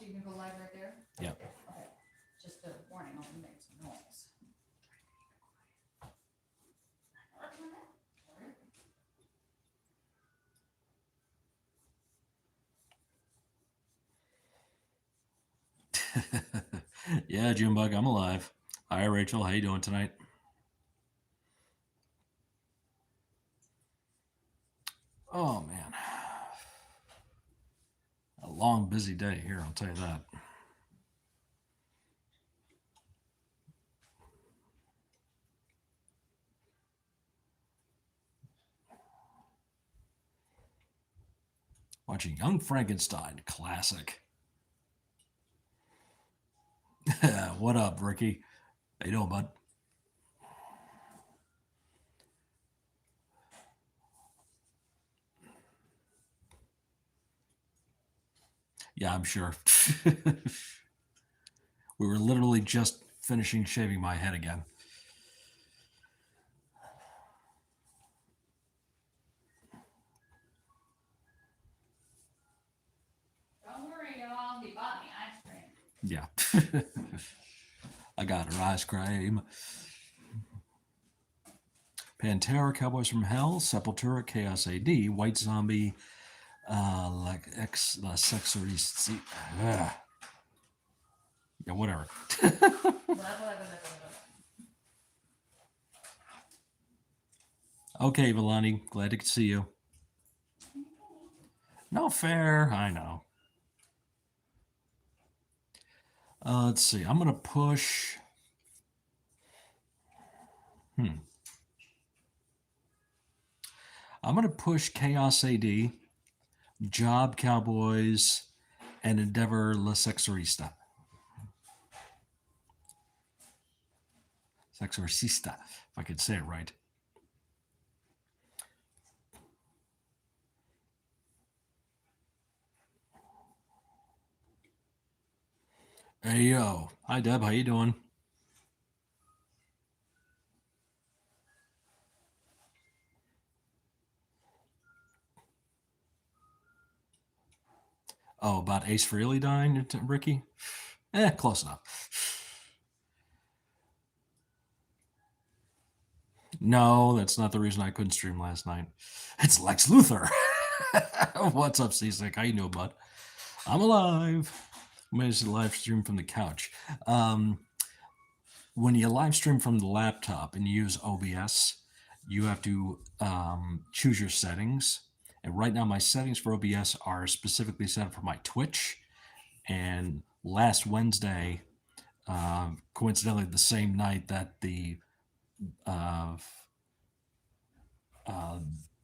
you can go live right there? Yep. Okay. Just a warning, I'll make some noise. Yeah, Junebug, I'm alive. Hi, Rachel. How you doing tonight? Oh, man. A long, busy day here, I'll tell you that. Watching Young Frankenstein, classic. What up, Ricky? How you doing, bud? Yeah, I'm sure. We were literally just finishing shaving my head again. Don't worry, y'all. He bought me ice cream. Yeah. I got her ice cream. Pantera, Cowboys from Hell, Sepultura, Chaos AD, White Zombie, like X, Sexorist. Yeah, whatever. Okay, Villani, glad to see you. No fair, I know. Let's see, I'm going to push. I'm going to push Chaos AD, Job Cowboys, and Endeavor La Sexorista. Sexorcista, if I could say it right. Hey, yo. Hi, Deb. How you doing? Oh, about Ace Frehley dying, Ricky? Close enough. No, that's not the reason I couldn't stream last night. It's Lex Luthor. What's up, Seasick? How you doing, bud? I'm alive. I managed to live stream from the couch. When you live stream from the laptop and you use OBS, you have to choose your settings. And right now, my settings for OBS are specifically set for my Twitch. And last Wednesday, coincidentally, the same night that the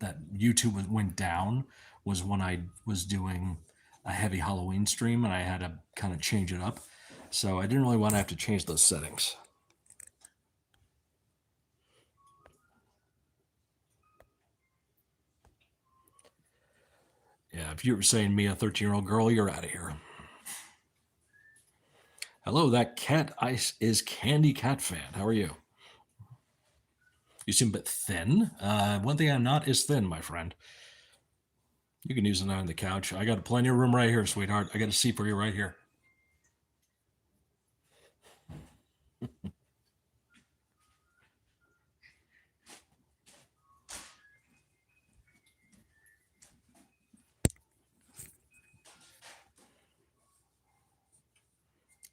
that YouTube went down, was when I was doing a heavy Halloween stream, and I had to kind of change it up. So I didn't really want to have to change those settings. Yeah, if you were saying me, a 13-year-old girl, you're out of here. Hello, that cat ice is Candy Cat Fan. How are you? You seem a bit thin. One thing I'm not is thin, my friend. You can use it on the couch. I got plenty of room right here, sweetheart. I got a seat for you right here.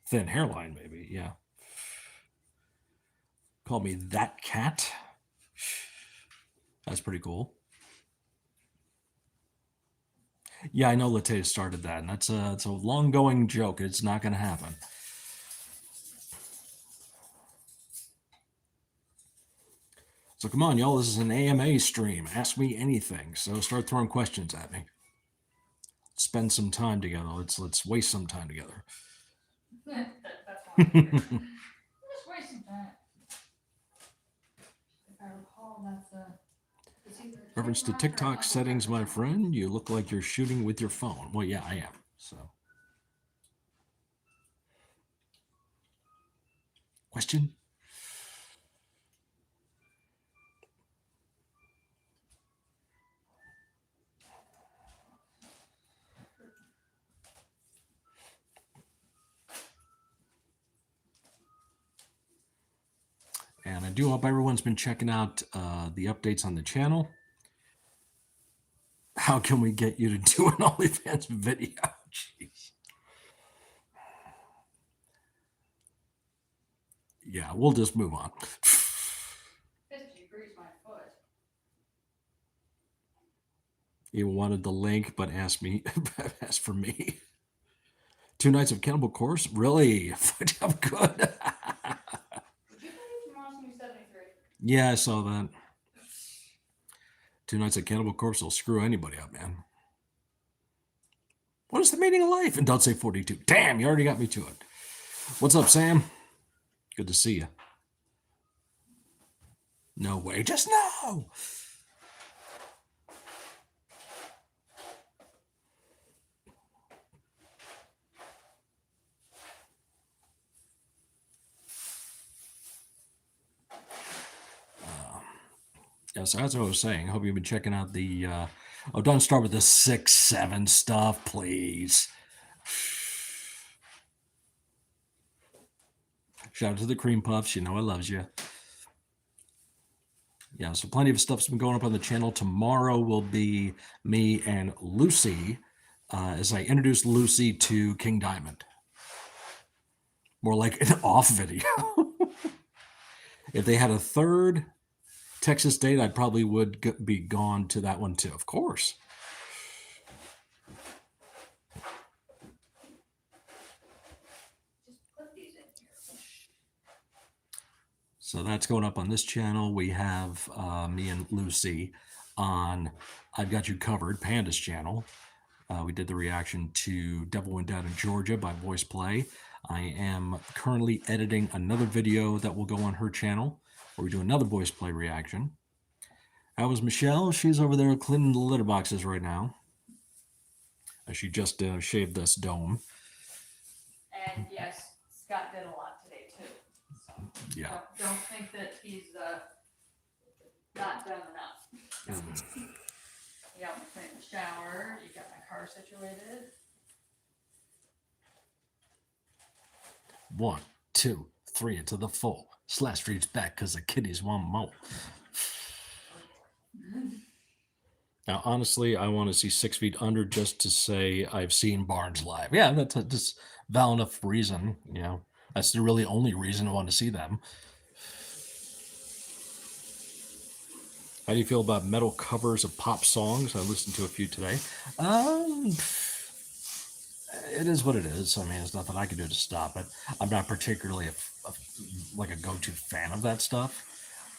Thin hairline, maybe. Yeah. Call me that cat. That's pretty cool. Yeah, I know Latte started that, and it's a long-going joke. It's not going to happen. So come on, y'all. This is an AMA stream. Ask me anything. So start throwing questions at me. Spend some time together. Let's waste some time together. That's fine. Just waste some time. If I recall, that's Reference to TikTok settings, my friend. You look like you're shooting with your phone. Well, yeah, I am. So, question? I do hope everyone's been checking out the updates on the channel. How can we get you to do an OnlyFans video? Jeez. Yeah, we'll just move on. 50 degrees my foot. He wanted the link, but asked for me. 2 nights of Cannibal Corpse? Really? I'm good. Did you believe tomorrow's gonna be 73? Yeah, I saw that. 2 nights of Cannibal Corpse will screw anybody up, man. What is the meaning of life? And don't say 42. Damn, you already got me to it. What's up, Sam? Good to see you. No way. Just no. Yeah, so that's what I was saying. I hope you've been checking out the. Oh, don't start with the 6, 7 stuff, please. Shout out to the Cream Puffs. You know I loves you. Yeah, so plenty of stuff's been going up on the channel. Tomorrow will be me and Lucy as I introduce Lucy to King Diamond. More like an off video. If they had a third Texas date, I probably would be gone to that one too, of course. Just put these in here. So that's going up on this channel. We have me and Lucy on I've Got You Covered, Panda's channel. We did the reaction to Devil Went Down in Georgia by Voice Play. I am currently editing another video that will go on her channel where we do another Voice Play reaction. How was Michelle? She's over there cleaning the litter boxes right now. She just shaved this dome. And yes, Scott did a lot today too. So Yeah. don't think that he's not done enough. You got me clean the shower. You got my car situated. 1, 2, 3 into the 4. Slash reads back because the kitties want more. Now, honestly, I want to see 6 Feet Under just to say I've seen Barnes live. Yeah, that's just valid enough reason. You know, that's the really only reason I want to see them. How do you feel about metal covers of pop songs? I listened to a few today. It is what it is. I mean, there's nothing I can do to stop it. I'm not particularly like a go-to fan of that stuff.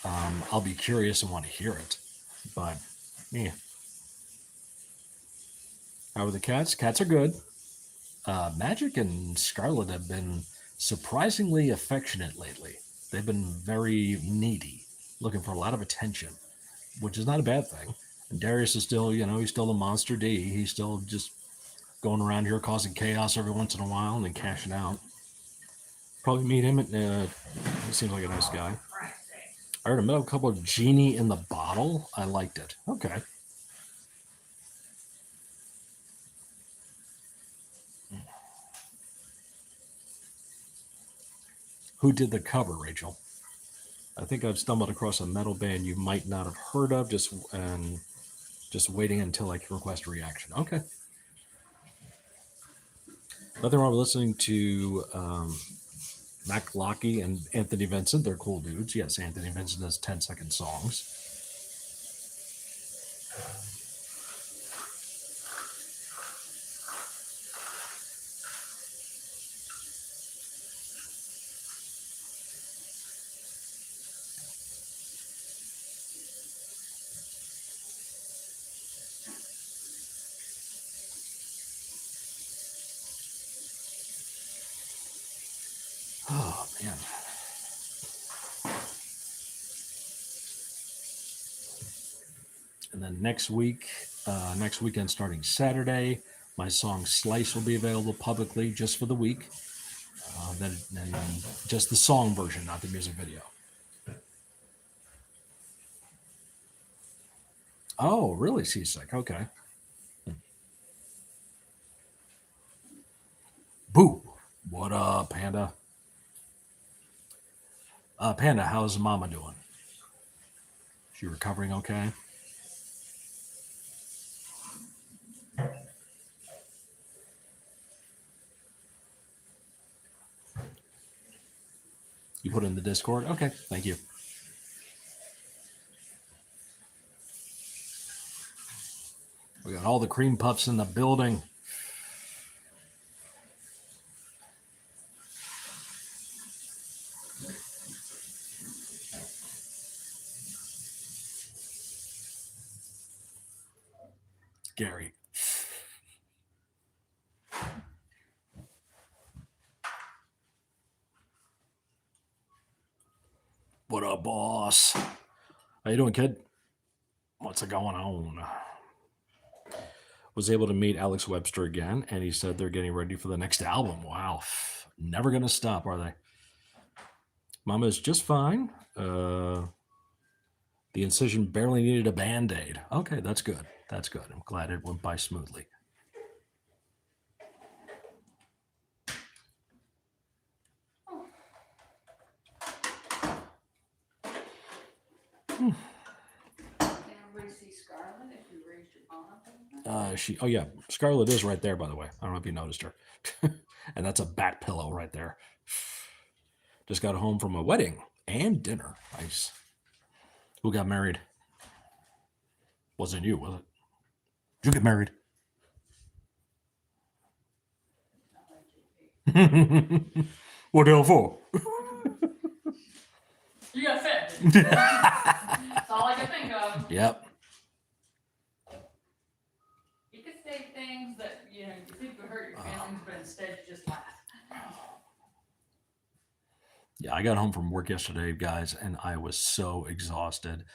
I'll be curious and want to hear it, but yeah. How are the cats? Cats are good. Magic and Scarlet have been surprisingly affectionate lately. They've been very needy, looking for a lot of attention, which is not a bad thing. And Darius is still, you know, he's still a monster D. He's still just going around here causing chaos every once in a while and then cashing out. Probably meet him. He seems like a nice guy. I heard a metal couple of Genie in the Bottle. I liked it. Okay. Who did the cover, Rachel? I think I've stumbled across a metal band you might not have heard of, just waiting until I can request a reaction. Okay. Nothing wrong with listening to Mac Lockey and Anthony Vincent. They're cool dudes. Yes, Anthony Vincent does 10-second songs. Oh, man. And then next weekend starting Saturday, my song Slice will be available publicly just for the week. Then just the song version, not the music video. Oh, really seasick? Okay. Boo. What up, Panda? Panda, how's Mama doing? She recovering okay? You put it in the Discord? Okay, thank you. We got all the cream puffs in the building. Gary. What up, boss? How you doing, kid? What's going on? Was able to meet Alex Webster again, and he said they're getting ready for the next album. Wow. Never going to stop, are they? Mama is just fine. The incision barely needed a Band-Aid. Okay, that's good. That's good. I'm glad it went by smoothly. Can everybody see Scarlett if you raised your phone up? Oh yeah, Scarlett is right there, by the way. I don't know if you noticed her. And that's a bat pillow right there. Just got home from a wedding and dinner. Nice. Who got married? Wasn't you, was it? Did you get married? What the hell for? You got fit. That's all I can think of. Yep. You could say things that you think would hurt your feelings, but instead you just laugh. Yeah, I got home from work yesterday, guys, and I was so exhausted.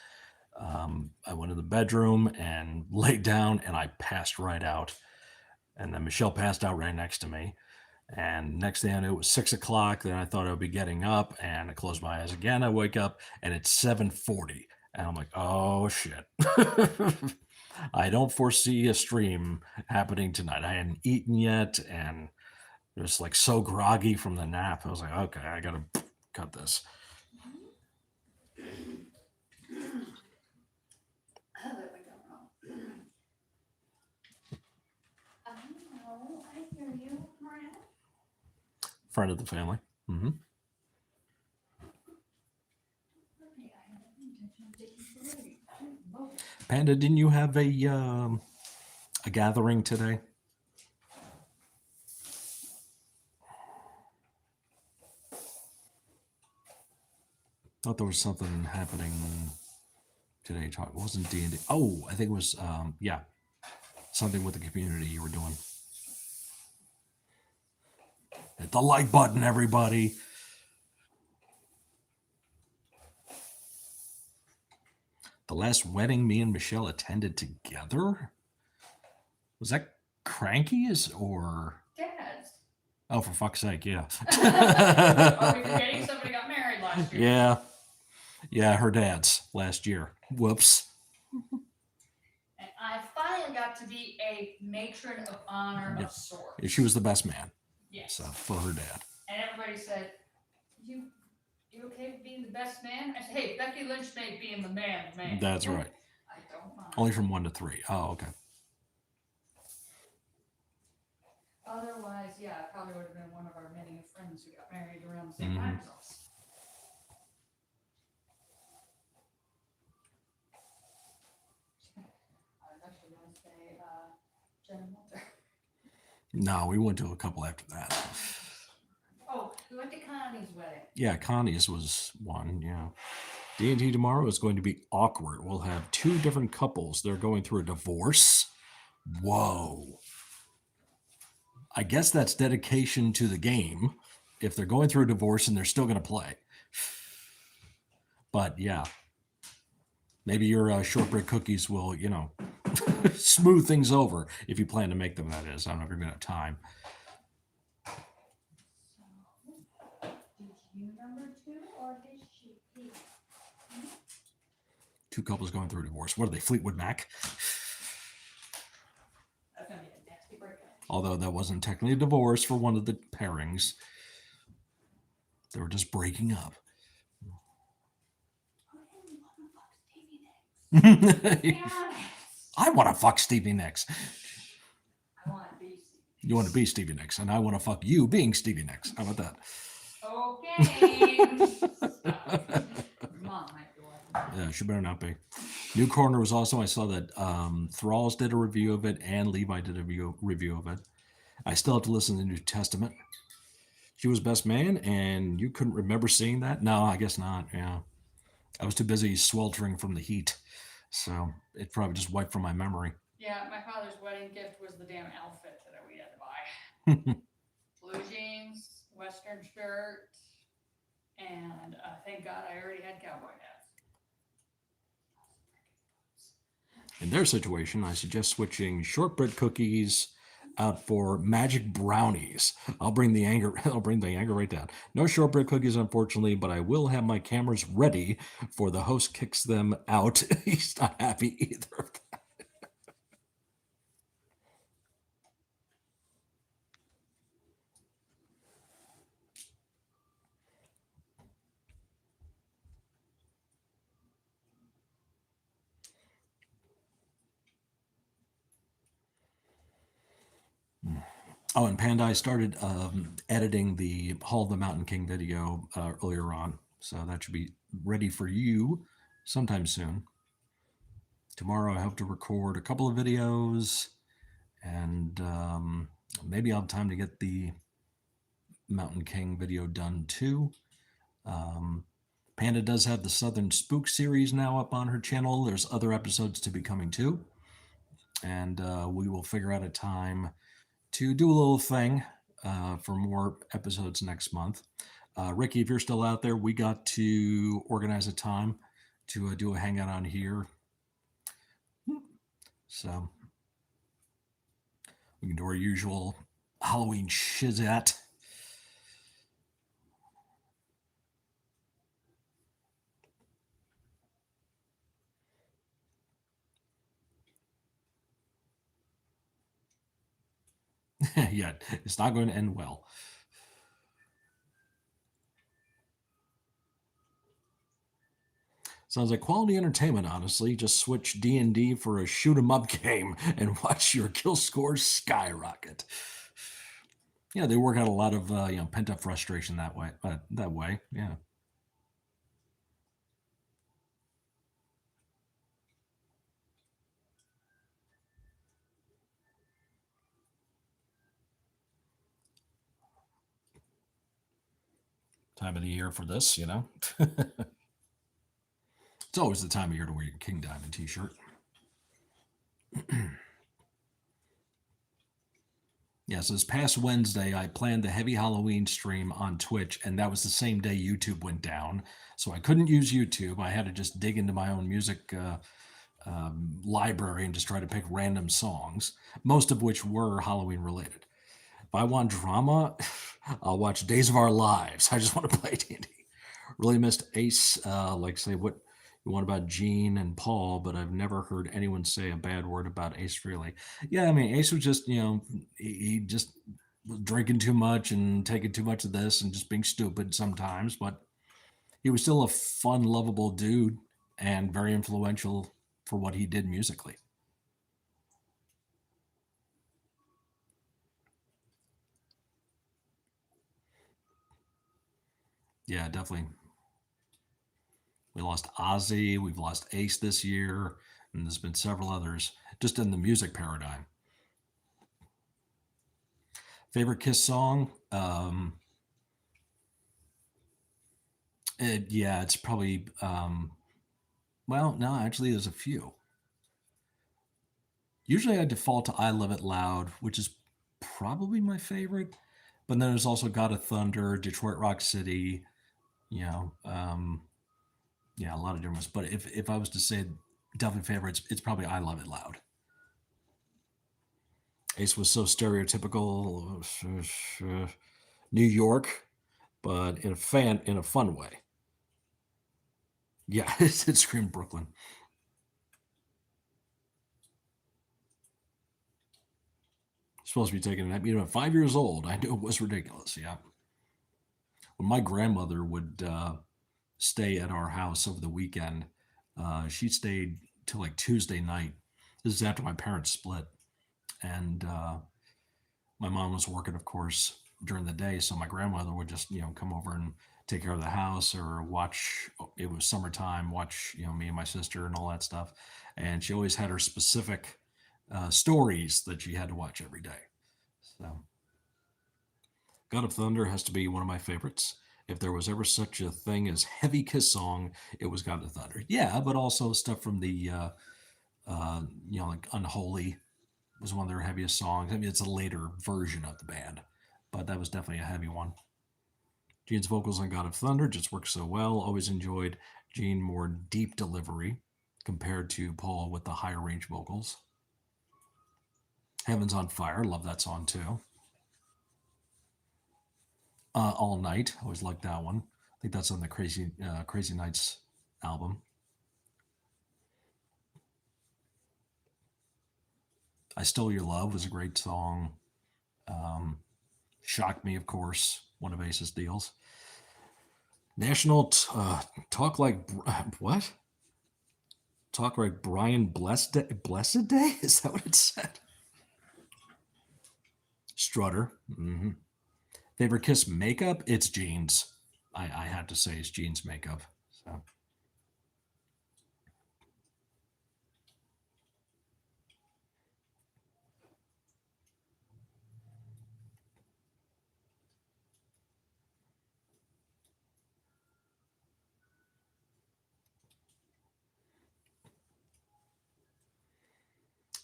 I went to the bedroom and laid down, and I passed right out. And then Michelle passed out right next to me. And next thing I knew, it was 6 o'clock. Then I thought I would be getting up, and I closed my eyes again. I wake up, and it's 7:40, and I'm like, oh shit. I don't foresee a stream happening tonight. I hadn't eaten yet, and just like so groggy from the nap. I was like, okay, I gotta cut this. I hear you, Miranda. Friend of the family. Mm-hmm. Panda, didn't you have a gathering today? Thought there was something happening today. It wasn't D&D. Oh, I think it was yeah, something with the community you were doing. Hit the like button, everybody. The last wedding me and Michelle attended together? Was that Cranky's or? Dad's. Oh, for fuck's sake, yeah. Are we forgetting somebody got married last year? Yeah. Yeah, her dad's last year. Whoops. And I finally got to be a matron of honor of sorts. She was the best man. Yes. So, for her dad. And everybody said, you okay with being the best man? I said, hey, Becky Lynch made being the man. That's right. I don't mind. Only from 1 to 3. Oh, okay. Otherwise, yeah, I probably would have been one of our many friends who got married around the same time as us. I was actually going to say Jen and Walter. No, we went to a couple after that. Oh, we went to Connie's wedding. Yeah, Connie's was one, yeah. D&D tomorrow is going to be awkward. We'll have 2 different couples. They're going through a divorce. Whoa. I guess that's dedication to the game. If they're going through a divorce and they're still going to play. But yeah, maybe your shortbread cookies will, smooth things over if you plan to make them, that is. I don't know if you're going to have time. So, did you number 2 or did she? 2 couples going through a divorce. What are they, Fleetwood Mac? That's going to be a nasty breakup. Although that wasn't technically a divorce for one of the pairings. They were just breaking up. Be honest. I want to fuck Stevie Nicks. I want to be Stevie. You want to be Stevie Nicks, and I want to fuck you being Stevie Nicks. How about that? Okay. Mom might be watching. Yeah, she better not be. New Corner was awesome. I saw that Thralls did a review of it, and Levi did a review of it. I still have to listen to the New Testament. She was best man, and you couldn't remember seeing that? No, I guess not. Yeah. I was too busy sweltering from the heat, so it probably just wiped from my memory. Yeah, my father's wedding gift was the damn outfit that we had to buy. Blue jeans, Western shirt, and thank God I already had cowboy hats. In their situation, I suggest switching shortbread cookies out for magic brownies. I'll bring the anger right down. No shortbread cookies, unfortunately, but I will have my cameras ready for the host kicks them out. He's not happy either of that. Oh, and Panda, I started editing the Hall of the Mountain King video earlier on, so that should be ready for you sometime soon. Tomorrow, I hope to record a couple of videos, and maybe I'll have time to get the Mountain King video done too. Panda does have the Southern Spook series now up on her channel. There's other episodes to be coming too, and we will figure out a time to do a little thing for more episodes next month. Ricky, if you're still out there, we got to organize a time to do a hangout on here. So we can do our usual Halloween shizat. Yeah, it's not going to end well. Sounds like quality entertainment, honestly. Just switch D&D for a shoot 'em up game and watch your kill scores skyrocket. Yeah, they work out a lot of pent up frustration that way. Yeah. Time of the year for this, It's always the time of year to wear your King Diamond t-shirt. Yes, this past Wednesday, I planned the Heavy Halloween stream on Twitch, and that was the same day YouTube went down. So I couldn't use YouTube. I had to just dig into my own music library and just try to pick random songs, most of which were Halloween related. If I want drama, I'll watch Days of Our Lives. I just want to play D&D. Really missed Ace, say what you want about Gene and Paul, but I've never heard anyone say a bad word about Ace Frehley. Yeah, I mean, Ace was just, he just was drinking too much and taking too much of this and just being stupid sometimes, but he was still a fun, lovable dude and very influential for what he did musically. Yeah, definitely. We lost Ozzy, we've lost Ace this year, and there's been several others just in the music paradigm. Favorite Kiss song? It's probably, well, no, actually, there's a few. Usually I default to I Love It Loud, which is probably my favorite. But then there's also God of Thunder, Detroit Rock City, yeah, a lot of different ones. But if I was to say definitely favorites, it's probably I Love It Loud. Ace was so stereotypical, New York, but in a fun way. Yeah, it screamed Brooklyn. Supposed to be taking a nap. At 5 years old, I knew it was ridiculous. Yeah. When my grandmother would stay at our house over the weekend, she stayed till like Tuesday night. This is after my parents split, and my mom was working, of course, during the day, so my grandmother would just come over and take care of the house or watch. It was summertime, watch me and my sister and all that stuff, and she always had her specific stories that she had to watch every day. So God of Thunder has to be one of my favorites. If there was ever such a thing as heavy Kiss song, it was God of Thunder. Yeah, but also stuff from the like Unholy was one of their heaviest songs. I mean, it's a later version of the band, but that was definitely a heavy one. Gene's vocals on God of Thunder just work so well. Always enjoyed Gene more deep delivery compared to Paul with the higher range vocals. Heaven's on Fire, love that song too. All Night, always liked that one. I think that's on the Crazy Nights album. I Stole Your Love was a great song. Shock Me, of course, one of Ace's deals. National Talk Like what? Talk Like Brian Blessed Day? Is that what it said? Strutter. Mm-hmm. Favorite Kiss makeup? It's Gene's. I had to say it's Gene's makeup. So.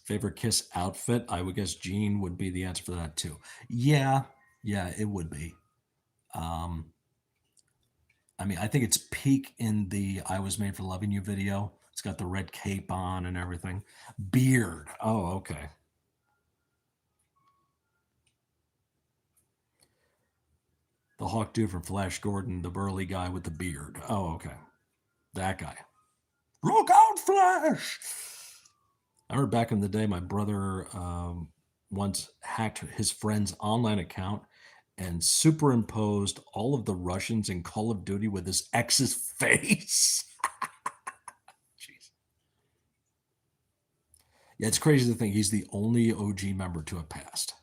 Favorite Kiss outfit? I would guess Gene would be the answer for that too. Yeah, it would be. I mean, I think it's peak in the I Was Made for Loving You video. It's got the red cape on and everything. Beard. Oh, okay. The Hawk dude from Flash Gordon, the burly guy with the beard. Oh, okay. That guy. Look out, Flash! I remember back in the day, my brother once hacked his friend's online account and superimposed all of the Russians in Call of Duty with his ex's face. Jeez. Yeah, it's crazy to think he's the only OG member to have passed.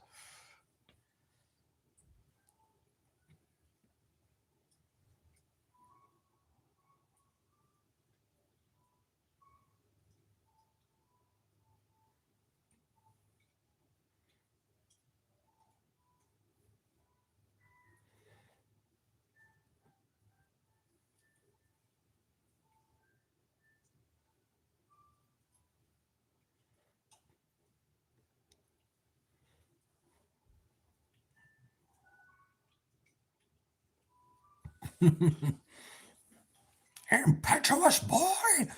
Impetuous boy.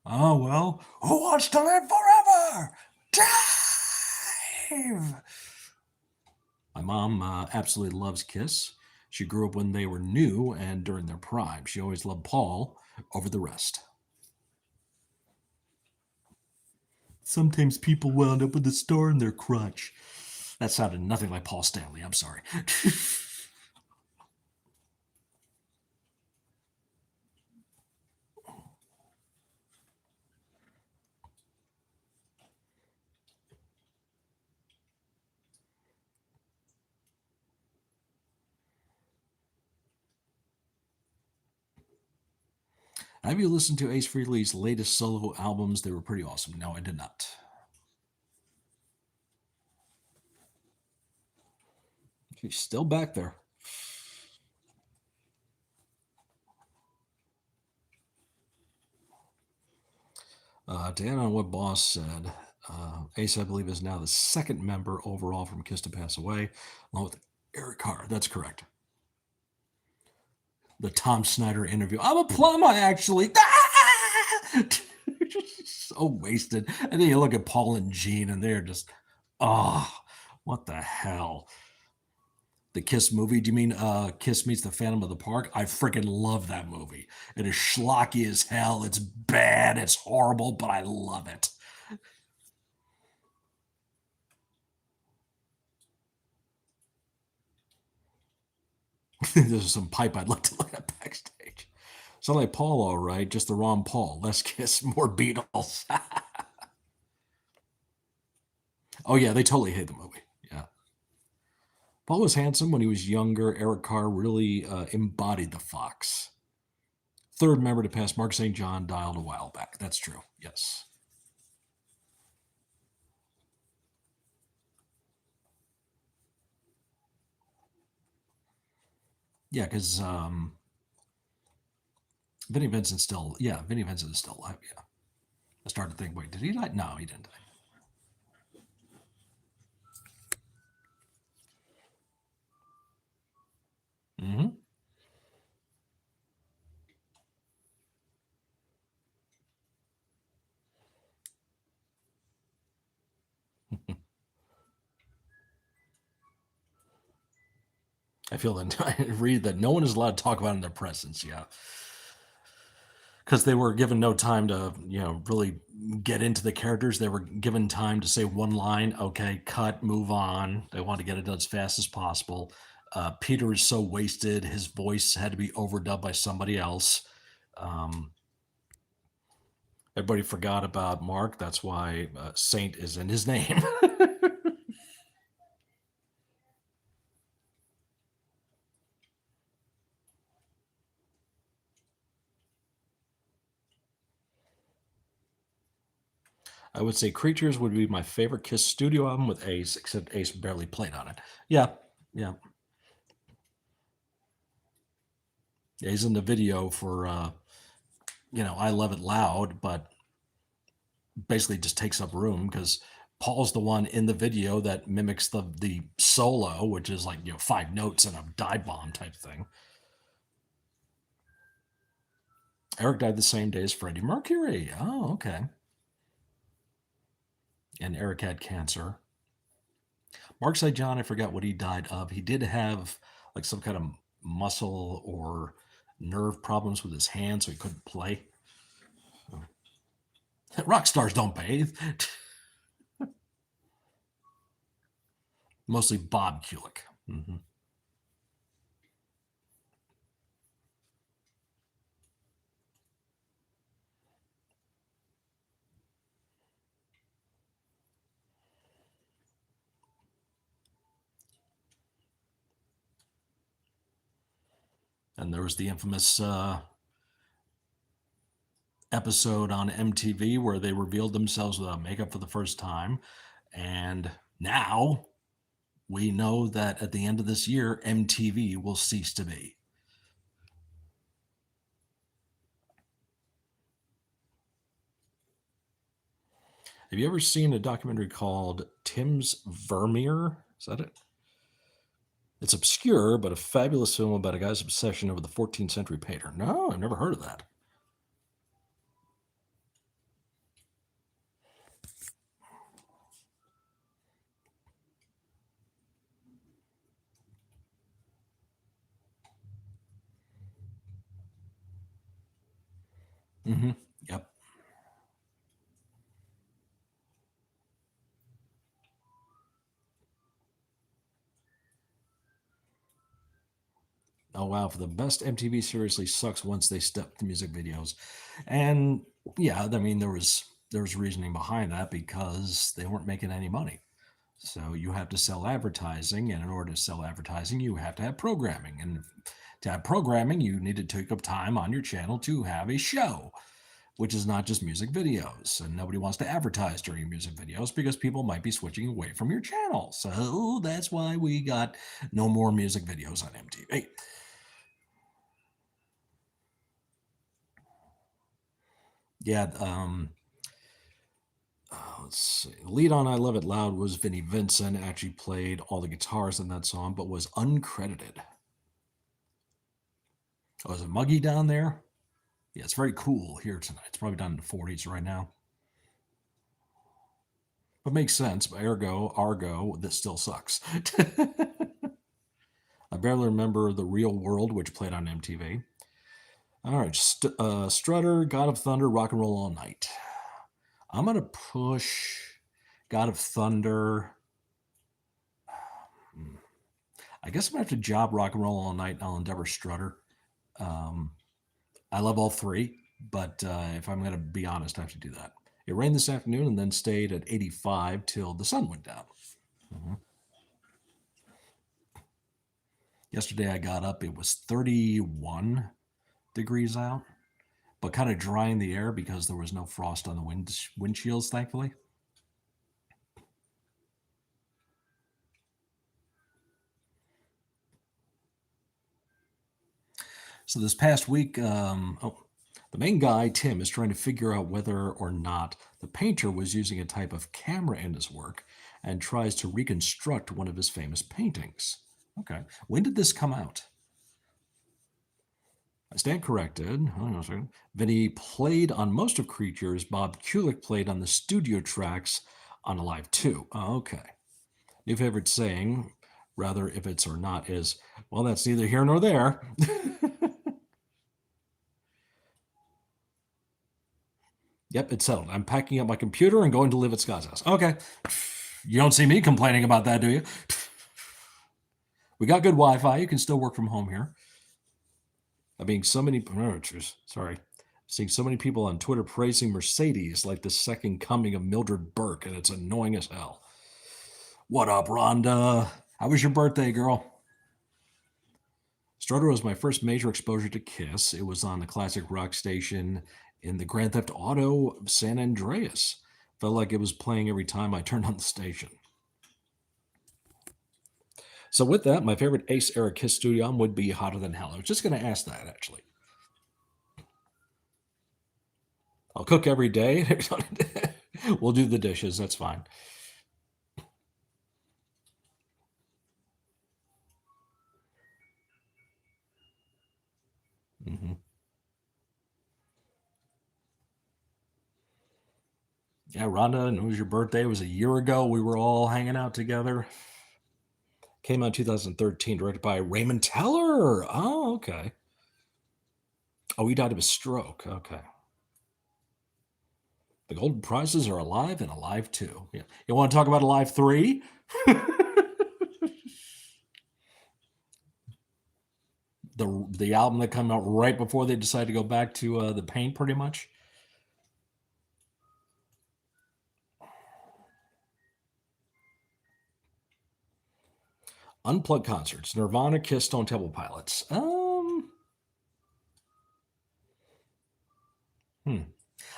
Oh, well, who wants to live forever? Dive! My mom absolutely loves Kiss. She grew up when they were new and during their prime. She always loved Paul over the rest. Sometimes people wound up with a star in their crotch. That sounded nothing like Paul Stanley. I'm sorry. Have you listened to Ace Frehley's latest solo albums? They were pretty awesome. No, I did not. She's still back there. To end on what Boss said, Ace, I believe, is now the second member overall from Kiss to pass away, along with Eric Carr. That's correct. The Tom Snyder interview. I'm a plumber, actually. So wasted. And then you look at Paul and Gene, and they're just, oh, what the hell? The Kiss movie? Do you mean Kiss Meets the Phantom of the Park? I freaking love that movie. It is schlocky as hell. It's bad. It's horrible, but I love it. There's some pipe I'd like to look at backstage. Sound like Paul, all right. Just the wrong Paul. Less Kiss, more Beatles. Oh yeah, they totally hate the movie. Yeah. Paul was handsome when he was younger. Eric Carr really embodied the fox. Third member to pass Mark St. John dialed a while back. That's true. Yes. Yeah, because Vinnie Vincent's still, yeah, Vinnie Vincent is still alive. Yeah. I started to think, wait, did he die? No, he didn't die. Mm-hmm. I feel that I read that no one is allowed to talk about in their presence. Yeah. Because they were given no time to, really get into the characters. They were given time to say one line, okay, cut, move on. They want to get it done as fast as possible. Peter is so wasted; his voice had to be overdubbed by somebody else. Um, Everybody forgot about Mark. That's why Saint is in his name. I would say Creatures would be my favorite Kiss studio album with Ace, except Ace barely played on it. Yeah, yeah. He's in the video for, I Love It Loud, but basically just takes up room because Paul's the one in the video that mimics the solo, which is like 5 notes and a dive bomb type thing. Eric died the same day as Freddie Mercury. Oh, okay. And Eric had cancer. Mark St. John, I forgot what he died of. He did have like some kind of muscle or nerve problems with his hand, so he couldn't play. Rock stars don't bathe. Mostly Bob Kulick. Mm-hmm. And there was the infamous episode on MTV where they revealed themselves without makeup for the first time. And now we know that at the end of this year, MTV will cease to be. Have you ever seen a documentary called Tim's Vermeer? Is that it? It's obscure, but a fabulous film about a guy's obsession over the 14th century painter. No, I've never heard of that. Mm-hmm. Yep. Oh wow, for the best MTV seriously sucks once they step to music videos. And yeah, I mean there was reasoning behind that because they weren't making any money. So you have to sell advertising, and in order to sell advertising, you have to have programming. And to have programming, you need to take up time on your channel to have a show, which is not just music videos. And nobody wants to advertise during your music videos because people might be switching away from your channel. So that's why we got no more music videos on MTV. Yeah, let's see. The lead on I Love It Loud was Vinnie Vincent, actually played all the guitars in that song, but was uncredited. Oh, is it muggy down there? Yeah, it's very cool here tonight. It's probably down in the 40s right now. But makes sense. Ergo, Argo, this still sucks. I barely remember The Real World, which played on MTV. All right, Strutter, God of Thunder, Rock and Roll All Night. I'm going to push God of Thunder. I guess I'm going to have to job Rock and Roll All Night, and I'll endeavor Strutter. I love all three, but if I'm going to be honest, I have to do that. It rained this afternoon and then stayed at 85 till the sun went down. Yesterday I got up, it was 31 degrees out, but kind of drying the air because there was no frost on the windshields, thankfully. So this past week, the main guy, Tim, is trying to figure out whether or not the painter was using a type of camera in his work and tries to reconstruct one of his famous paintings. Okay. When did this come out? I stand corrected. Vinny played on most of Creatures. Bob Kulick played on the studio tracks on Alive 2. Oh, okay. New favorite saying, rather if it's or not, is, well, that's neither here nor there. Yep, it's settled. I'm packing up my computer and going to live at Scott's house. Okay. You don't see me complaining about that, do you? We got good Wi-Fi. You can still work from home here. Seeing so many people on Twitter praising Mercedes like the second coming of Mildred Burke, and it's annoying as hell. What up, Rhonda? How was your birthday, girl? Strutter was my first major exposure to Kiss. It was on the classic rock station in the Grand Theft Auto San Andreas. Felt like it was playing every time I turned on the station. So with that, my favorite Ace era Kiss studio album would be Hotter Than Hell. I was just going to ask that, actually. I'll cook every day. We'll do the dishes. That's fine. Mm-hmm. Yeah, Rhonda, and it was your birthday. It was a year ago. We were all hanging out together. Came out in 2013, directed by Raymond Teller. Oh, okay. Oh, he died of a stroke. Okay. The golden prizes are alive and alive too. Yeah. You want to talk about Alive 3? the album that came out right before they decided to go back to the paint, pretty much. Unplugged concerts. Nirvana, Kiss, Stone Temple Pilots.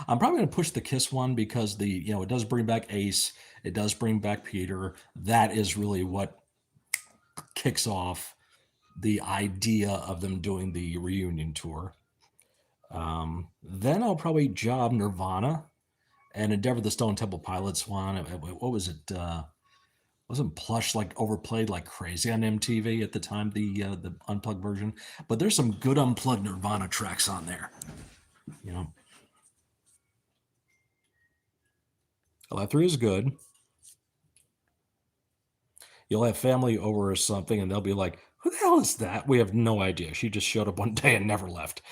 I'm probably going to push the Kiss one because it does bring back Ace. It does bring back Peter. That is really what kicks off the idea of them doing the reunion tour. Then I'll probably job Nirvana and Endeavor the Stone Temple Pilots one. What was it? Wasn't Plush like overplayed like crazy on MTV at the time, the unplugged version? But there's some good unplugged Nirvana tracks on there. Alive 3 is good. You'll have family over or something, and they'll be like, who the hell is that? We have no idea. She just showed up one day and never left.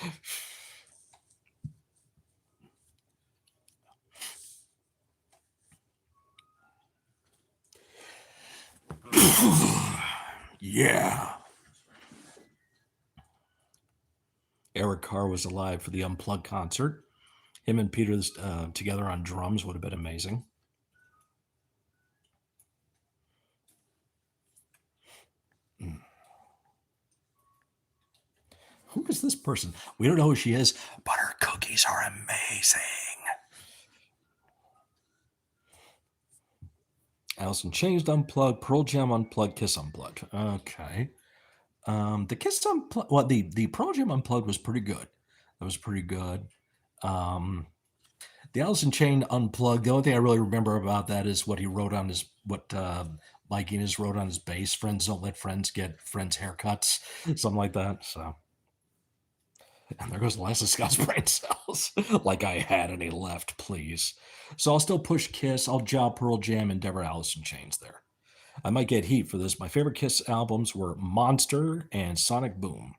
Yeah. Eric Carr was alive for the Unplugged concert. Him and Peter together on drums would have been amazing. Who is this person? We don't know who she is, but her cookies are amazing. Alice in Chains Unplugged, Pearl Jam Unplugged, Kiss Unplugged. Okay. The Kiss Unplugged, well, the Pearl Jam Unplugged was pretty good. That was pretty good. The Alice in Chains Unplugged, the only thing I really remember about that is what he wrote on his, Mike Enos wrote on his bass, friends don't let friends get friends' haircuts, something like that, so. And there goes the last of Scott's brain cells. Like I had any left, please. So I'll still push Kiss. I'll job Pearl Jam, Endeavor, Alice in Chains there. I might get heat for this. My favorite Kiss albums were Monster and Sonic Boom.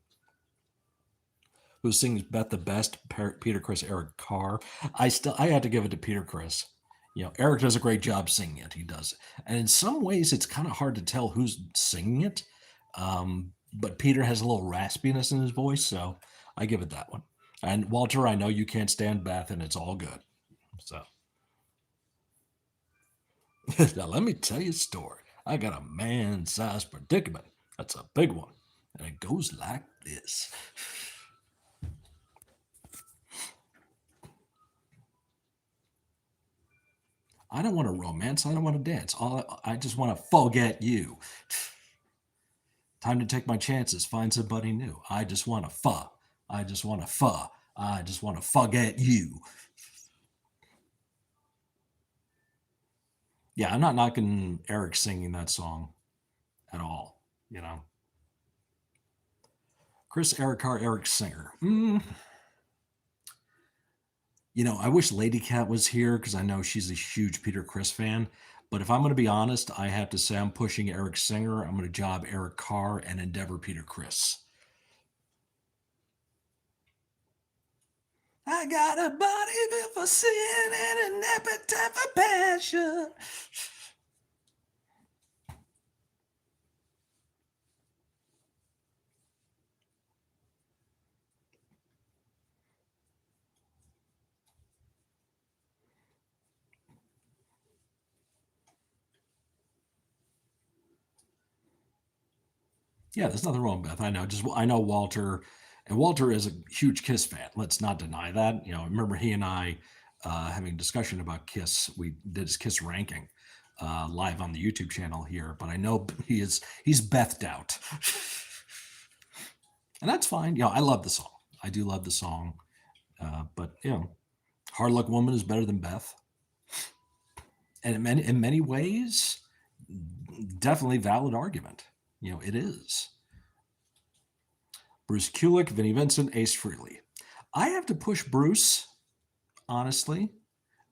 Who sings Bet the Best? Peter Criss, Eric Carr. I had to give it to Peter Criss. Eric does a great job singing it. He does. And in some ways, it's kind of hard to tell who's singing it. But Peter has a little raspiness in his voice, so I give it that one. And Walter, I know you can't stand Beth, and it's all good. So, Now, let me tell you a story. I got a man sized predicament. That's a big one. And it goes like this. I don't want to romance. I don't want to dance. I just want to forget you. Time to take my chances. Find somebody new. I just want to fuck. I just want to fuck. I just want to forget you. Yeah, I'm not knocking Eric singing that song at all. You know, Chris Eric Carr, Eric Singer. You know, I wish Lady Cat was here because I know she's a huge Peter Chris fan. But if I'm going to be honest, I have to say I'm pushing Eric Singer. I'm going to job Eric Carr and endeavor Peter Chris. I got a body for sin and an appetite for passion. Yeah, there's nothing wrong, Beth. I know. Just I know Walter, and Walter is a huge Kiss fan. Let's not deny that. You know, I remember he and I having a discussion about Kiss. We did his Kiss ranking live on the YouTube channel here, but I know he's Bethed out, and that's fine. You know, I love the song. I do love the song, but you know, Hard Luck Woman is better than Beth, and in many ways, definitely valid argument. You know, it is. Bruce Kulick, Vinnie Vincent, Ace Frehley. I have to push Bruce, honestly.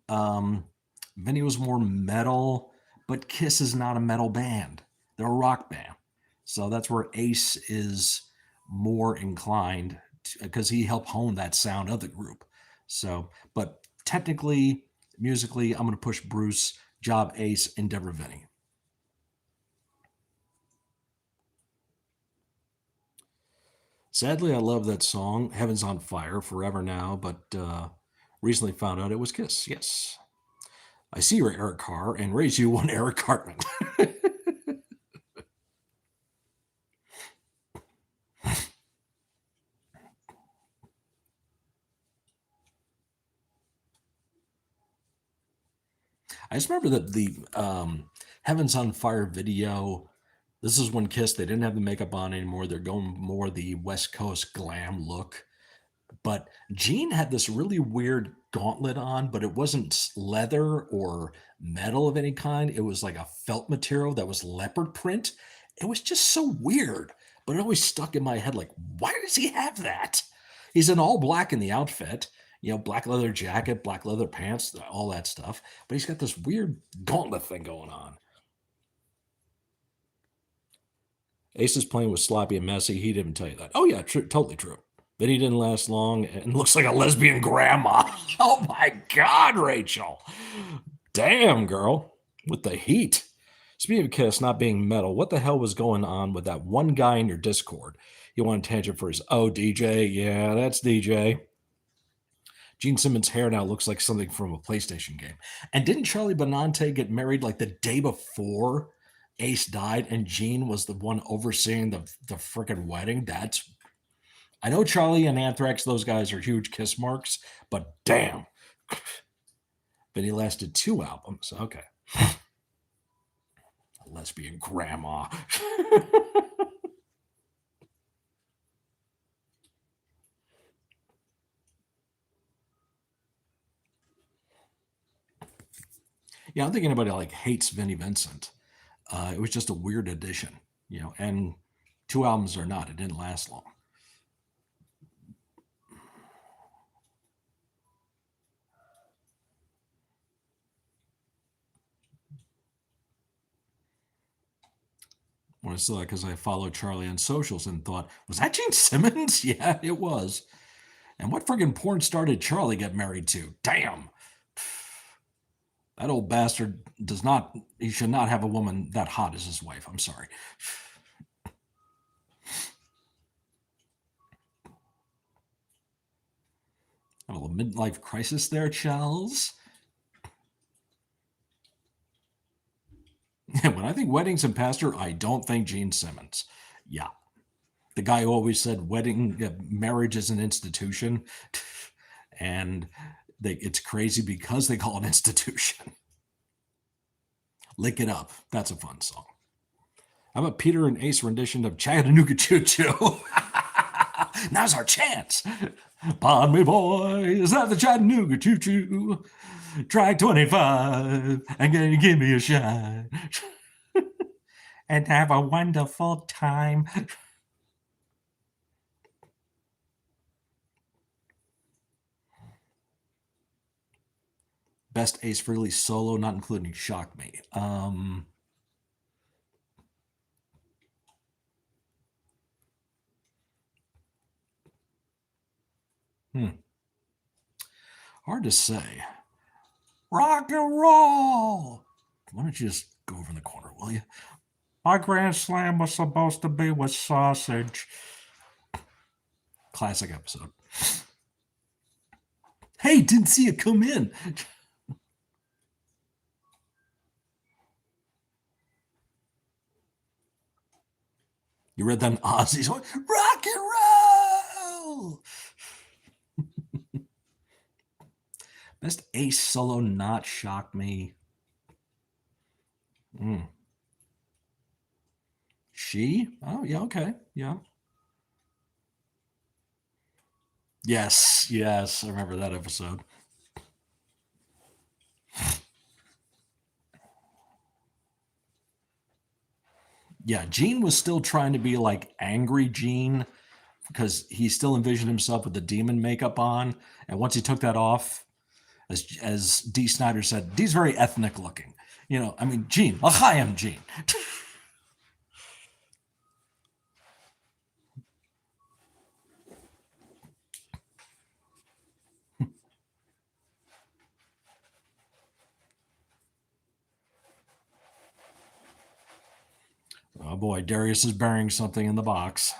Vinnie was more metal, but Kiss is not a metal band. They're a rock band. So that's where Ace is more inclined because he helped hone that sound of the group. So, but technically, musically, I'm going to push Bruce, job Ace, endeavor Vinnie. Sadly, I love that song, Heaven's on Fire, forever now, but recently found out it was Kiss. Yes. I see you're Eric Carr and raise you one Eric Cartman. I just remember that the Heaven's on Fire video. This is when Kiss, they didn't have the makeup on anymore. They're going more the West Coast glam look. But Gene had this really weird gauntlet on, but it wasn't leather or metal of any kind. It was like a felt material that was leopard print. It was just so weird, but it always stuck in my head like, why does he have that? He's in all black in the outfit, you know, black leather jacket, black leather pants, all that stuff. But he's got this weird gauntlet thing going on. Ace is playing with sloppy and messy. He didn't tell you that. Oh, yeah, totally true. But he didn't last long and looks like a lesbian grandma. Oh my God, Rachel. Damn, girl. With the heat. Speaking of Kiss not being metal, what the hell was going on with that one guy in your Discord? You want a tangent for his, oh, DJ? Yeah, that's DJ. Gene Simmons' hair now looks like something from a PlayStation game. And didn't Charlie Benante get married like the day before Ace died and Gene was the one overseeing the freaking wedding? That's I know Charlie and Anthrax, those guys are huge Kiss marks, but damn. But he lasted 2 albums. Okay. Lesbian grandma. Yeah, I don't think anybody like hates Vinnie Vincent. It was just a weird addition, you know, and 2 albums or not, it didn't last long. When I saw that because I followed Charlie on socials and thought, was that Gene Simmons? Yeah, it was. And what friggin' porn star did Charlie get married to? Damn. That old bastard he should not have a woman that hot as his wife. I'm sorry. A little midlife crisis there, Charles. When I think weddings and pastor, I don't think Gene Simmons. Yeah. The guy who always said marriage is an institution. And it's crazy because they call it an institution. Lick It Up. That's a fun song. How about Peter and Ace rendition of Chattanooga Choo Choo? Now's our chance. Pardon me, boys, at the Chattanooga Choo Choo. Track 25, and can you give me a shine? And have a wonderful time. Best Ace Frehley solo, not including Shock Me. Hard to say. Rock and roll. Why don't you just go over in the corner, will you? My Grand Slam was supposed to be with sausage. Classic episode. Hey, didn't see it come in. You read that in Ozzy's rock and roll. Best Ace solo not Shock Me. She? Oh, yeah, okay. Yeah. Yes, I remember that episode. Yeah, Gene was still trying to be like angry Gene because he still envisioned himself with the demon makeup on. And once he took that off, as Dee Snider said, Dee's very ethnic looking. I mean, Gene, L'chaim Gene. Oh boy, Darius is burying something in the box.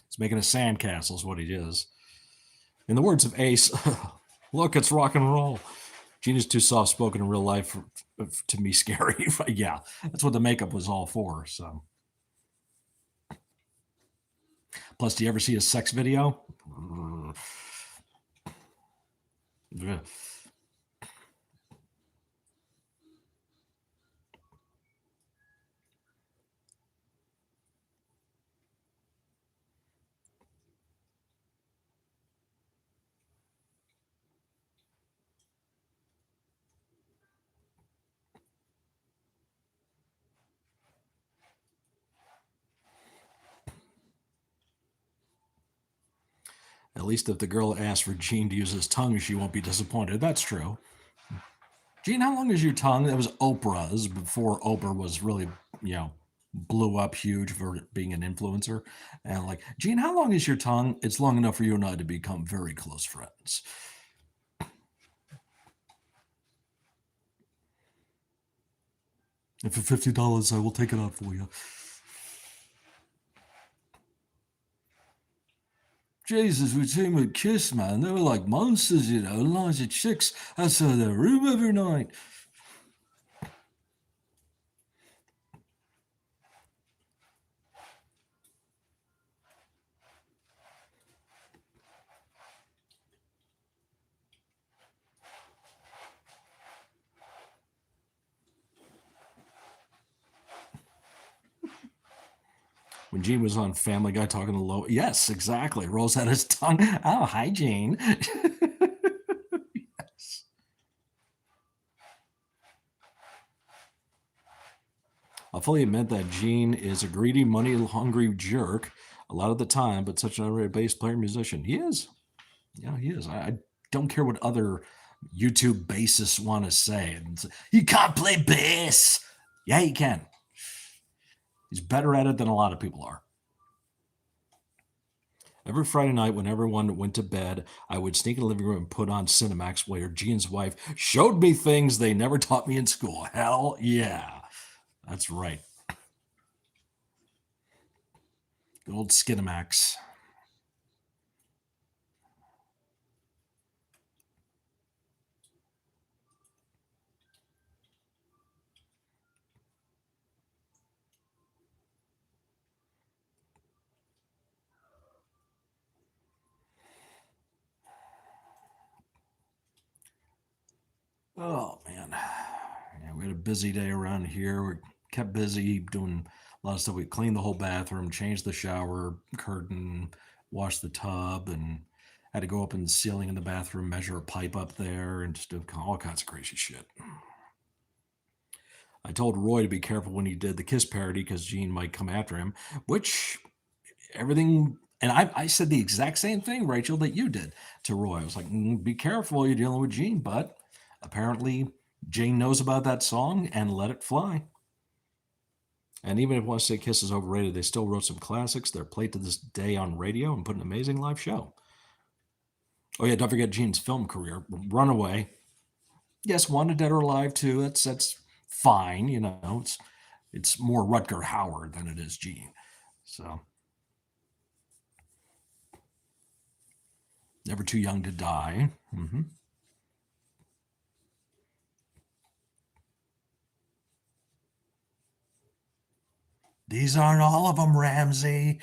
He's making a sandcastle is what he is. In the words of Ace, look, it's rock and roll. Gene is too soft-spoken in real life to be scary. Yeah, that's what the makeup was all for. So, plus, do you ever see a sex video? At least if the girl asks for Gene to use his tongue, she won't be disappointed. That's true. Gene, how long is your tongue? That was Oprah's before Oprah was really, blew up huge for being an influencer. And like, Gene, how long is your tongue? It's long enough for you and I to become very close friends. And for $50, I will take it out for you. Jesus, we team would kiss, man. They were like monsters, lines of chicks outside their room every night. When Gene was on Family Guy talking to Lois. Yes, exactly. Rolls out his tongue. Oh, hi, Gene. Yes. I'll fully admit that Gene is a greedy, money-hungry jerk a lot of the time, but such an underrated bass player musician. He is. Yeah, he is. I don't care what other YouTube bassists want to say. He can't play bass. Yeah, he can. He's better at it than a lot of people are. Every Friday night when everyone went to bed, I would sneak in the living room and put on Cinemax where Gene's wife showed me things they never taught me in school. Hell yeah. That's right. Good old Skinemax. Oh man, yeah, we had a busy day around here. We kept busy doing a lot of stuff. We cleaned the whole bathroom, changed the shower curtain, washed the tub, and had to go up in the ceiling in the bathroom, measure a pipe up there, and just do all kinds of crazy shit. I told Roy to be careful when he did the Kiss parody because Gene might come after him, which everything. And I said the exact same thing, Rachel, that you did to Roy. I was like, be careful, you're dealing with Gene. But apparently, Gene knows about that song and let it fly. And even if Want to Say Kiss is overrated, they still wrote some classics. They're played to this day on radio and put an amazing live show. Oh yeah, don't forget Gene's film career. Runaway. Yes, Wanted Dead or Alive too. That's fine. You know, it's more Rutger Hauer than it is Gene. So Never Too Young to Die. Mm-hmm. These aren't all of them, Ramsey.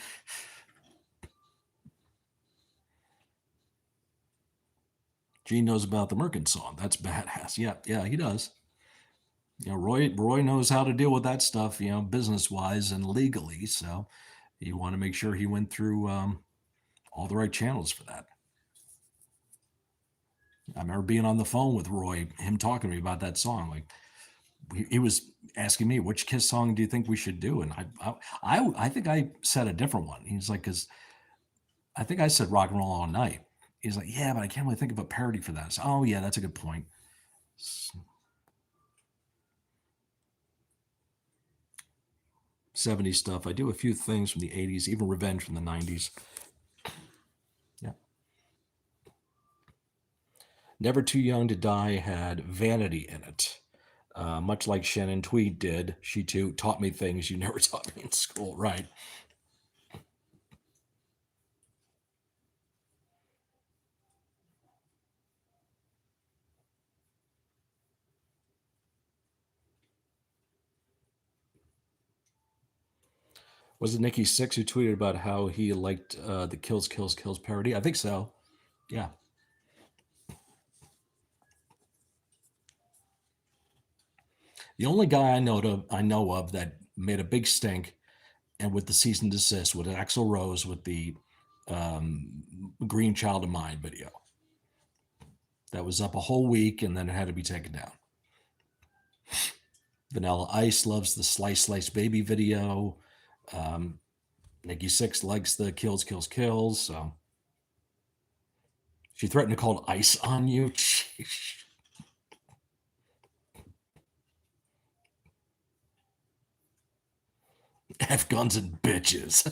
Gene knows about the Merkin song. That's badass. Yeah, he does. You know, Roy knows how to deal with that stuff, you know, business wise and legally. So you want to make sure he went through all the right channels for that. I remember being on the phone with Roy, him talking to me about that song. Like he was asking me, which Kiss song do you think we should do? And I think I said a different one. He's like, because I think I said Rock and Roll All Night. He's like, yeah, but I can't really think of a parody for that. So, oh yeah, that's a good point. 70s stuff. I do a few things from the 80s, even Revenge from the 90s. Yeah. Never Too Young to Die had Vanity in it. Much like Shannon Tweed did. She too taught me things you never taught me in school, right? Was it Nikki Six who tweeted about how he liked the Kills, Kills, Kills parody? I think so. Yeah. The only guy I know of that made a big stink and with the cease and desist was Axl Rose with the Green Child of Mine video. That was up a whole week and then it had to be taken down. Vanilla Ice loves the Slice Slice Baby video. Nikki Six likes the Kills, Kills, Kills. So she threatened to call ice on you. F guns and bitches.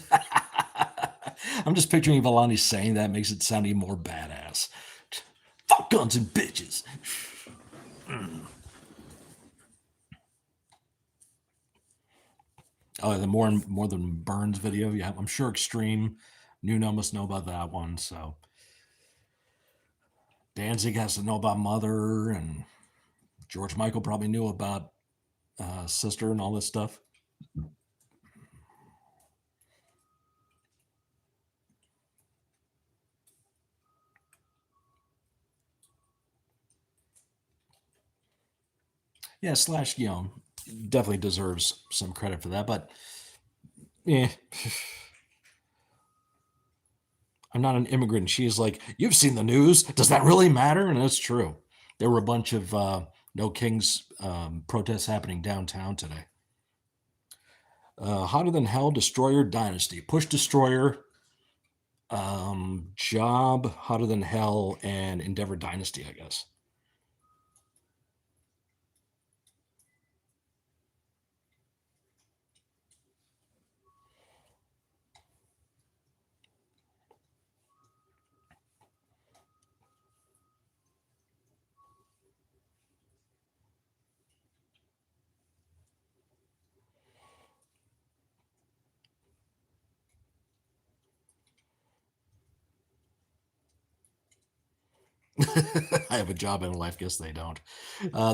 I'm just picturing Valani saying that makes it sound even more badass. Fuck guns and bitches. Oh, the more than Burns video. Yeah, I'm sure Extreme Nuno must know about that one. So Danzig has to know about Mother, and George Michael probably knew about Sister and all this stuff. Yeah, Slash, you know, definitely deserves some credit for that, but yeah. I'm not an immigrant. She's like, you've seen the news. Does that really matter? And it's true. There were a bunch of No Kings protests happening downtown today. Hotter Than Hell, Destroyer Dynasty, Push Destroyer, Job, Hotter Than Hell, and Endeavor Dynasty, I guess. I have a job in life. Guess they don't.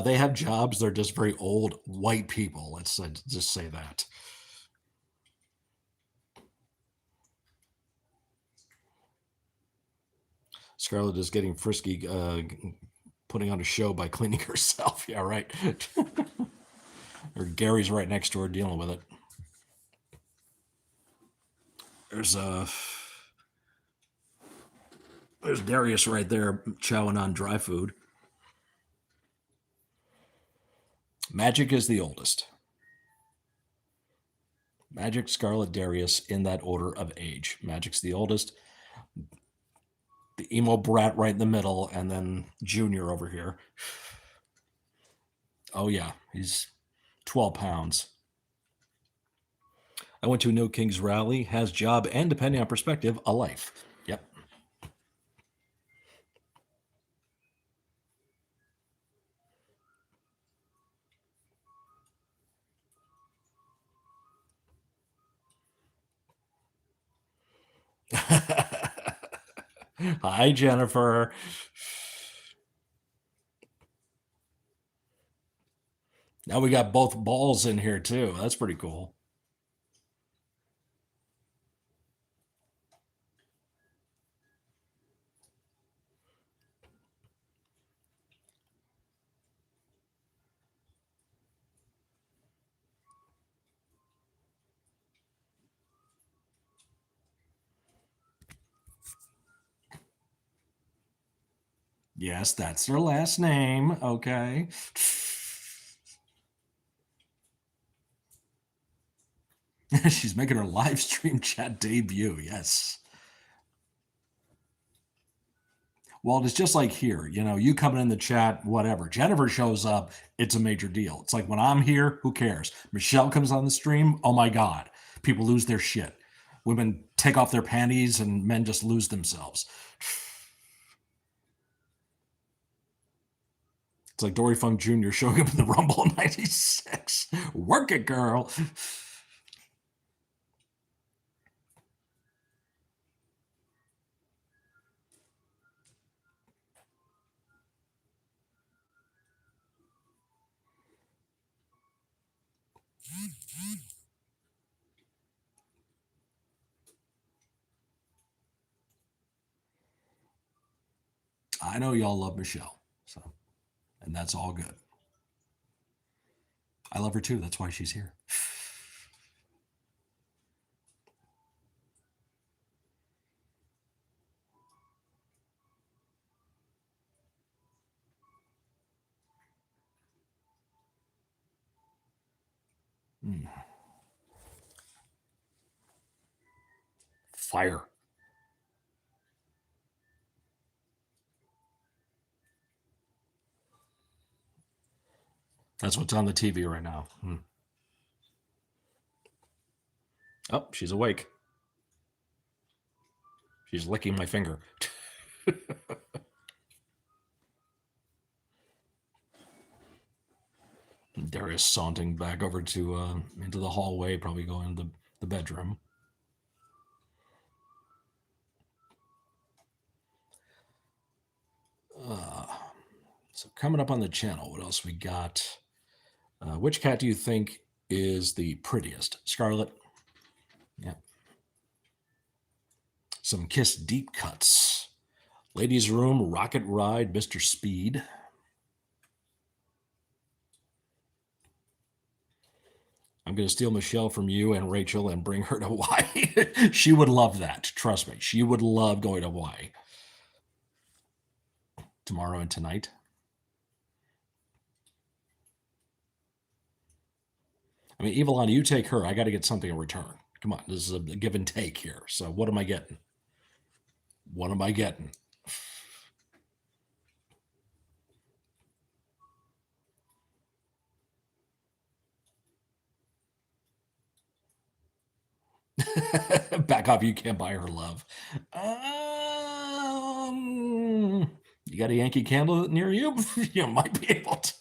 They have jobs. They're just very old white people. Let's just say that. Scarlett is getting frisky putting on a show by cleaning herself. Yeah, right. Or Gary's right next to her dealing with it. There's Darius right there chowing on dry food. Magic is the oldest. Magic, Scarlet, Darius in that order of age. Magic's the oldest. The emo brat right in the middle, and then Junior over here. Oh yeah, he's 12 pounds. I went to a No Kings rally, has job, and depending on perspective, a life. Yep. Hi, Jennifer. Now we got both balls in here too. That's pretty cool. Yes, that's their last name. Okay. She's making her live stream chat debut. Yes. Well, it's just like here, you coming in the chat, whatever. Jennifer shows up, it's a major deal. It's like when I'm here, who cares? Michelle comes on the stream, oh my God, people lose their shit. Women take off their panties and men just lose themselves. It's like Dory Funk Jr. showing up in the Rumble in 96. Work it, girl. I know y'all love Michelle, and that's all good. I love her too. That's why she's here. Fire. That's what's on the TV right now. Oh, she's awake. She's licking my finger. Darius sauntering back over to into the hallway, probably going to the bedroom. So coming up on the channel, what else we got? Which cat do you think is the prettiest? Scarlet? Yeah. Some Kiss deep cuts. Ladies' Room, Rocket Ride, Mr. Speed. I'm going to steal Michelle from you and Rachel and bring her to Hawaii. She would love that. Trust me. She would love going to Hawaii. Tomorrow and tonight. I mean, Evelyn, you take her. I got to get something in return. Come on. This is a give and take here. So what am I getting? What am I getting? Back off. You can't buy her love. You got a Yankee Candle near you? You might be able to.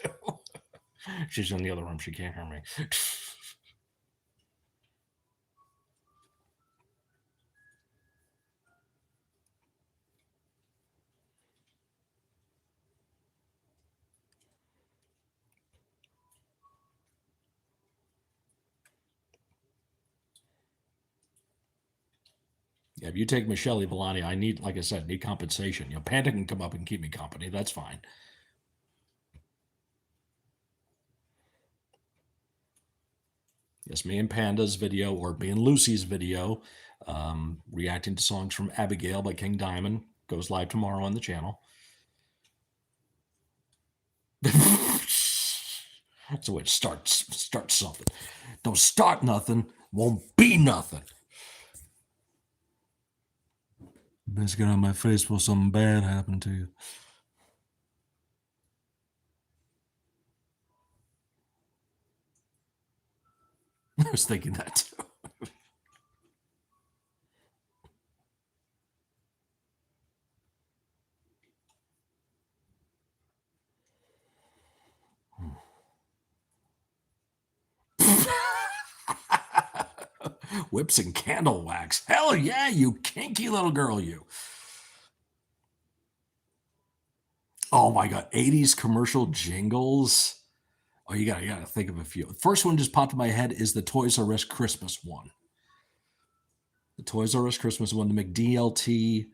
She's in the other room. She can't hear me. Yeah, if you take Michelle Ivalani, I need, like I said, need compensation. Panda can come up and keep me company. That's fine. Yes, me and Panda's video, or me and Lucy's video, reacting to songs from Abigail by King Diamond, goes live tomorrow on the channel. So it starts something. Don't start nothing, won't be nothing. Best get on my face before something bad happened to you. I was thinking that too. Whips and candle wax. Hell yeah, you kinky little girl, you. Oh my god, 80s commercial jingles. Oh, you gotta think of a few. The first one just popped in my head is the Toys R Us Christmas one. The Toys R Us Christmas one, the McDLT.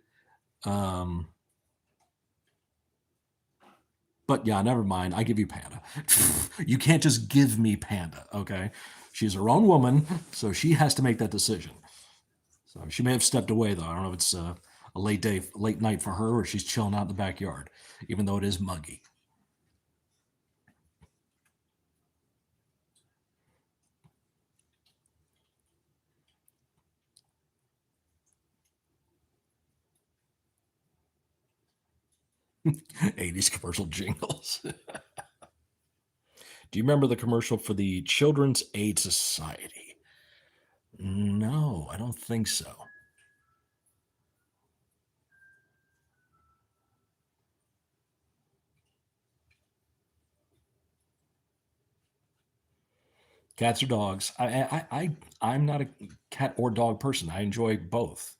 But yeah, never mind. I give you Panda. You can't just give me Panda, okay? She's her own woman, so she has to make that decision. So she may have stepped away though. I don't know if it's a late night for her, or she's chilling out in the backyard, even though it is muggy. 80s commercial jingles. Do you remember the commercial for the Children's Aid Society? No, I don't think so. Cats or dogs? I'm not a cat or dog person. I enjoy both.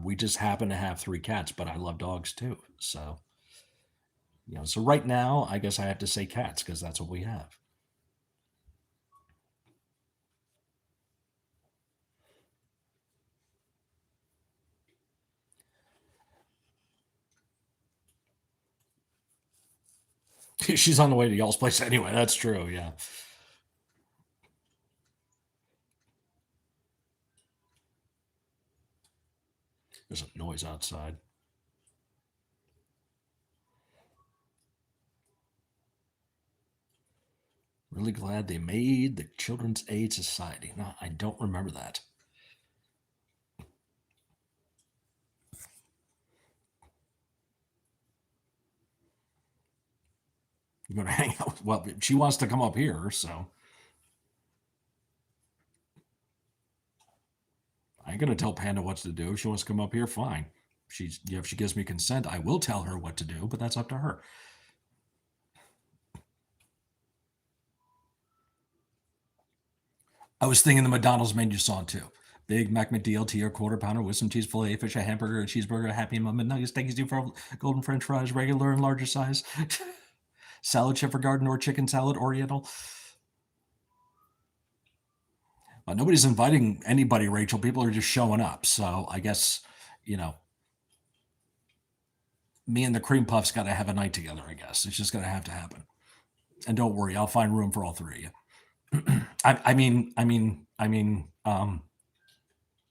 We just happen to have 3 cats, but I love dogs too. So, so right now, I guess I have to say cats because that's what we have. She's on the way to y'all's place anyway. That's true. Yeah. There's a noise outside. Really glad they made the Children's Aid Society. No, I don't remember that. You're going to hang out. Well, she wants to come up here, so I ain't going to tell Panda what to do. If she wants to come up here, fine. If she gives me consent, I will tell her what to do, but that's up to her. I was thinking the McDonald's menu song too. Big Mac McDLT or quarter pounder with some cheese, filet fish, a hamburger, a cheeseburger, a Happy Meal, McNuggets, thank you for golden French fries, regular and larger size, salad, chef or garden or chicken salad, Oriental. Nobody's inviting anybody, Rachel. People are just showing up. So I guess, me and the cream puffs got to have a night together. I guess it's just going to happen. And don't worry, I'll find room for all 3 of you.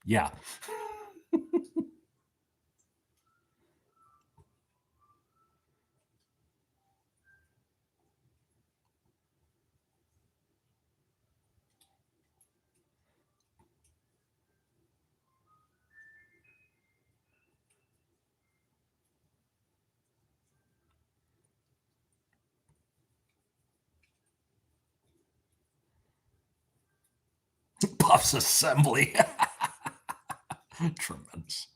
Yeah. Puffs assembly. Tremendous.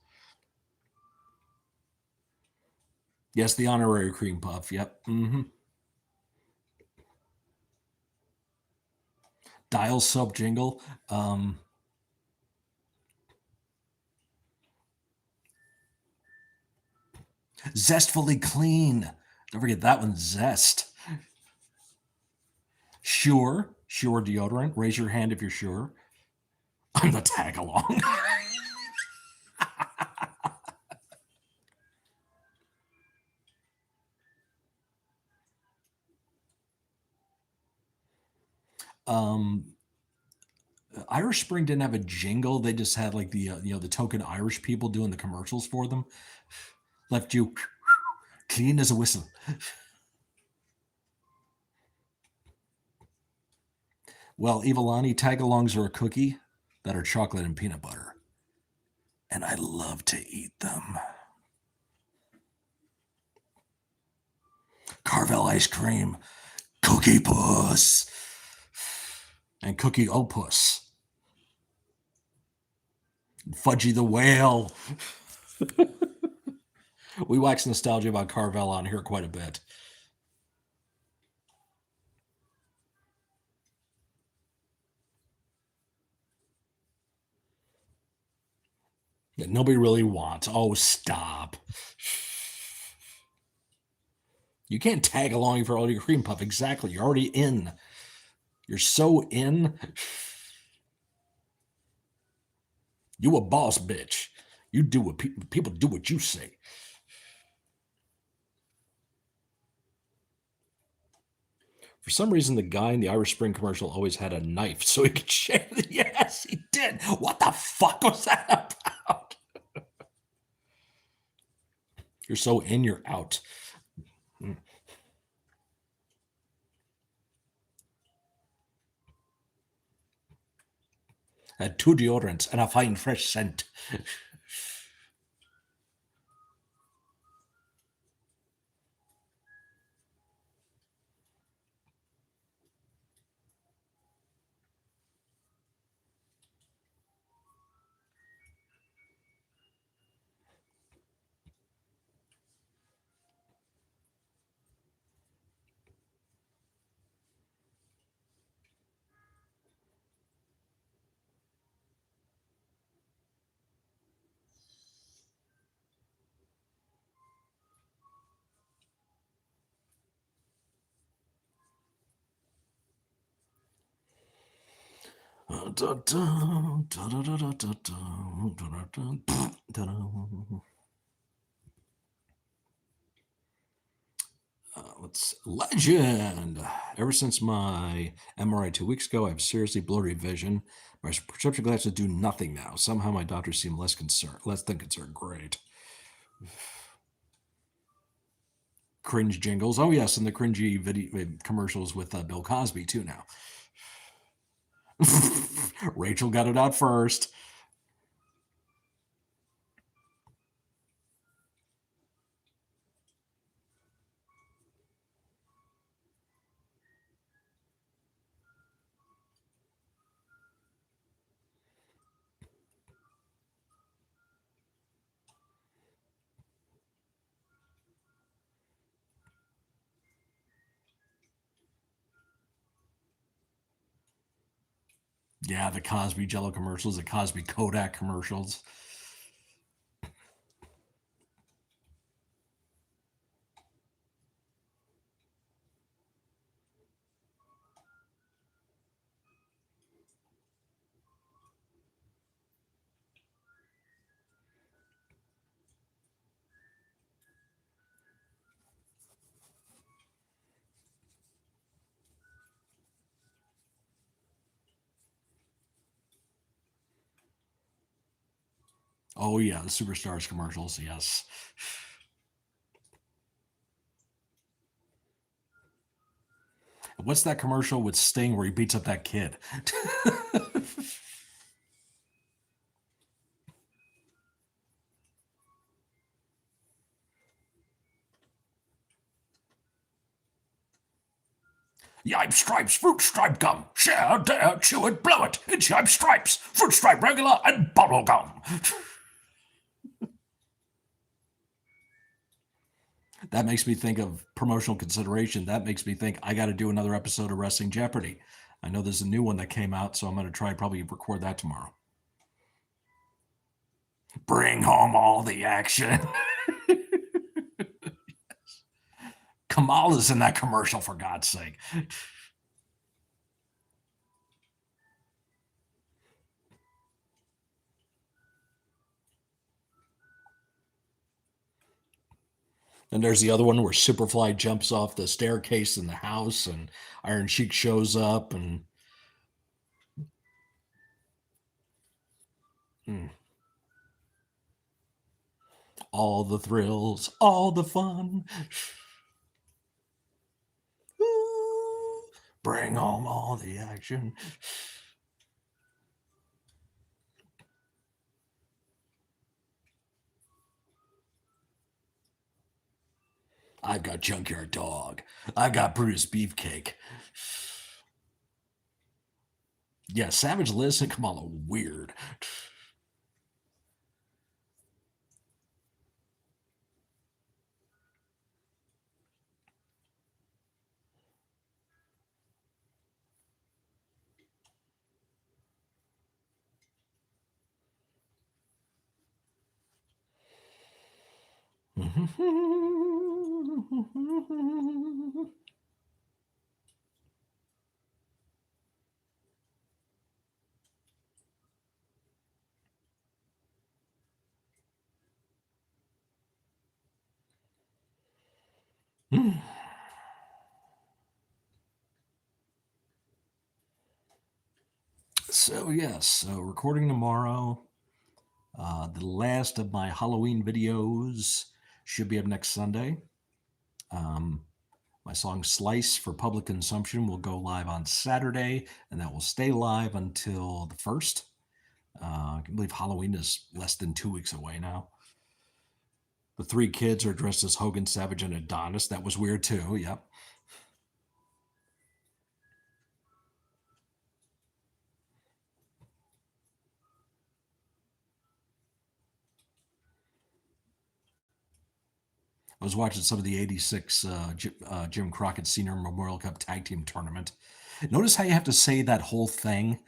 Yes, the honorary cream puff. Yep. Dial sub jingle. Zestfully clean. Don't forget that one, Zest. Sure deodorant. Raise your hand if you're sure. I'm the tag along. Irish Spring didn't have a jingle. They just had like the the token Irish people doing the commercials for them. Left you clean as a whistle. Well, Ivalani tagalongs are a cookie that are chocolate and peanut butter. And I love to eat them. Carvel ice cream, Cookie Puss, and Cookie Opus. Fudgy the Whale. We wax nostalgia about Carvel on here quite a bit. That nobody really wants. Oh, stop. You can't tag along for all your cream puff. Exactly. You're already in. You're so in. You a boss, bitch. You do what people do what you say. For some reason, the guy in the Irish Spring commercial always had a knife so he could shave the. Yes, he did. What the fuck was that about? You're so in, you're out. Had 2 deodorants and a fine fresh scent. Let's legend. Ever since my MRI 2 weeks ago, I have seriously blurry vision. My prescription glasses do nothing now. Somehow my doctors seem less than concerned. Great. Cringe jingles. Oh yes, and the cringy video commercials with Bill Cosby too now. Rachel got it out first. Yeah, the Cosby Jello commercials, the Cosby Kodak commercials. Oh yeah, the Superstars commercials, yes. What's that commercial with Sting where he beats up that kid? Yipe Stripes, Fruit Stripe Gum. Share, dare, chew it, blow it. It's Yipe Stripes, Fruit Stripe Regular, and Bubble Gum. That makes me think of promotional consideration. That makes me think I got to do another episode of Wrestling Jeopardy. I know there's a new one that came out, so I'm going to try probably record that tomorrow. Bring home all the action. Kamala's in that commercial, for God's sake. And there's the other one where Superfly jumps off the staircase in the house and Iron Sheik shows up and All the thrills, all the fun. Ooh, bring home all the action. I've got Junkyard Dog. I've got Brutus Beefcake. Yeah, Savage Liz and Kamala, weird. So yes, so recording tomorrow. The last of my Halloween videos should be up next Sunday. My song Slice for public consumption will go live on Saturday, and that will stay live until the 1st. I can believe Halloween is less than 2 weeks away now. The 3 kids are dressed as Hogan, Savage, and Adonis. That was weird too. Yep. I was watching some of the 86 Jim Crockett Senior Memorial Cup Tag Team Tournament. Notice how you have to say that whole thing.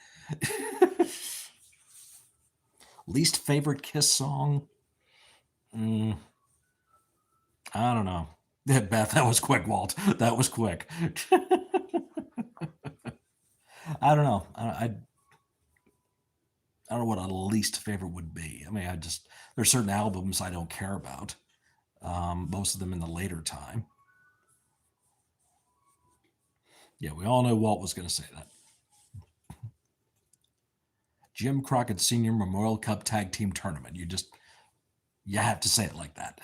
Least favorite Kiss song? I don't know. Yeah, Beth, that was quick, Walt. That was quick. I don't know. I don't know what a least favorite would be. I mean, there's certain albums I don't care about. Most of them in the later time. Yeah, we all know Walt was going to say that. Jim Crockett Senior Memorial Cup Tag Team Tournament. You have to say it like that.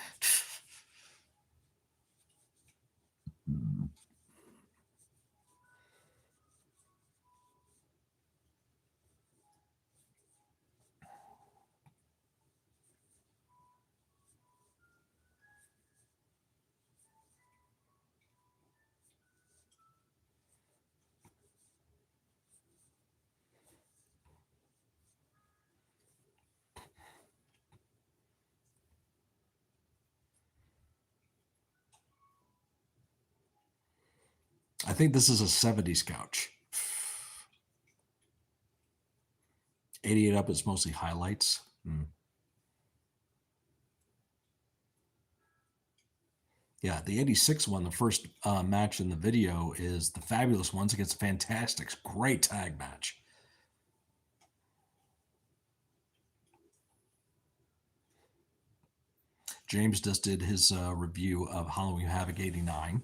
I think this is a 70s couch. 88 up is mostly highlights. Yeah, the 86 one, the first match in the video is the Fabulous Ones against Fantastics. Great tag match. James just did his review of Halloween Havoc 89.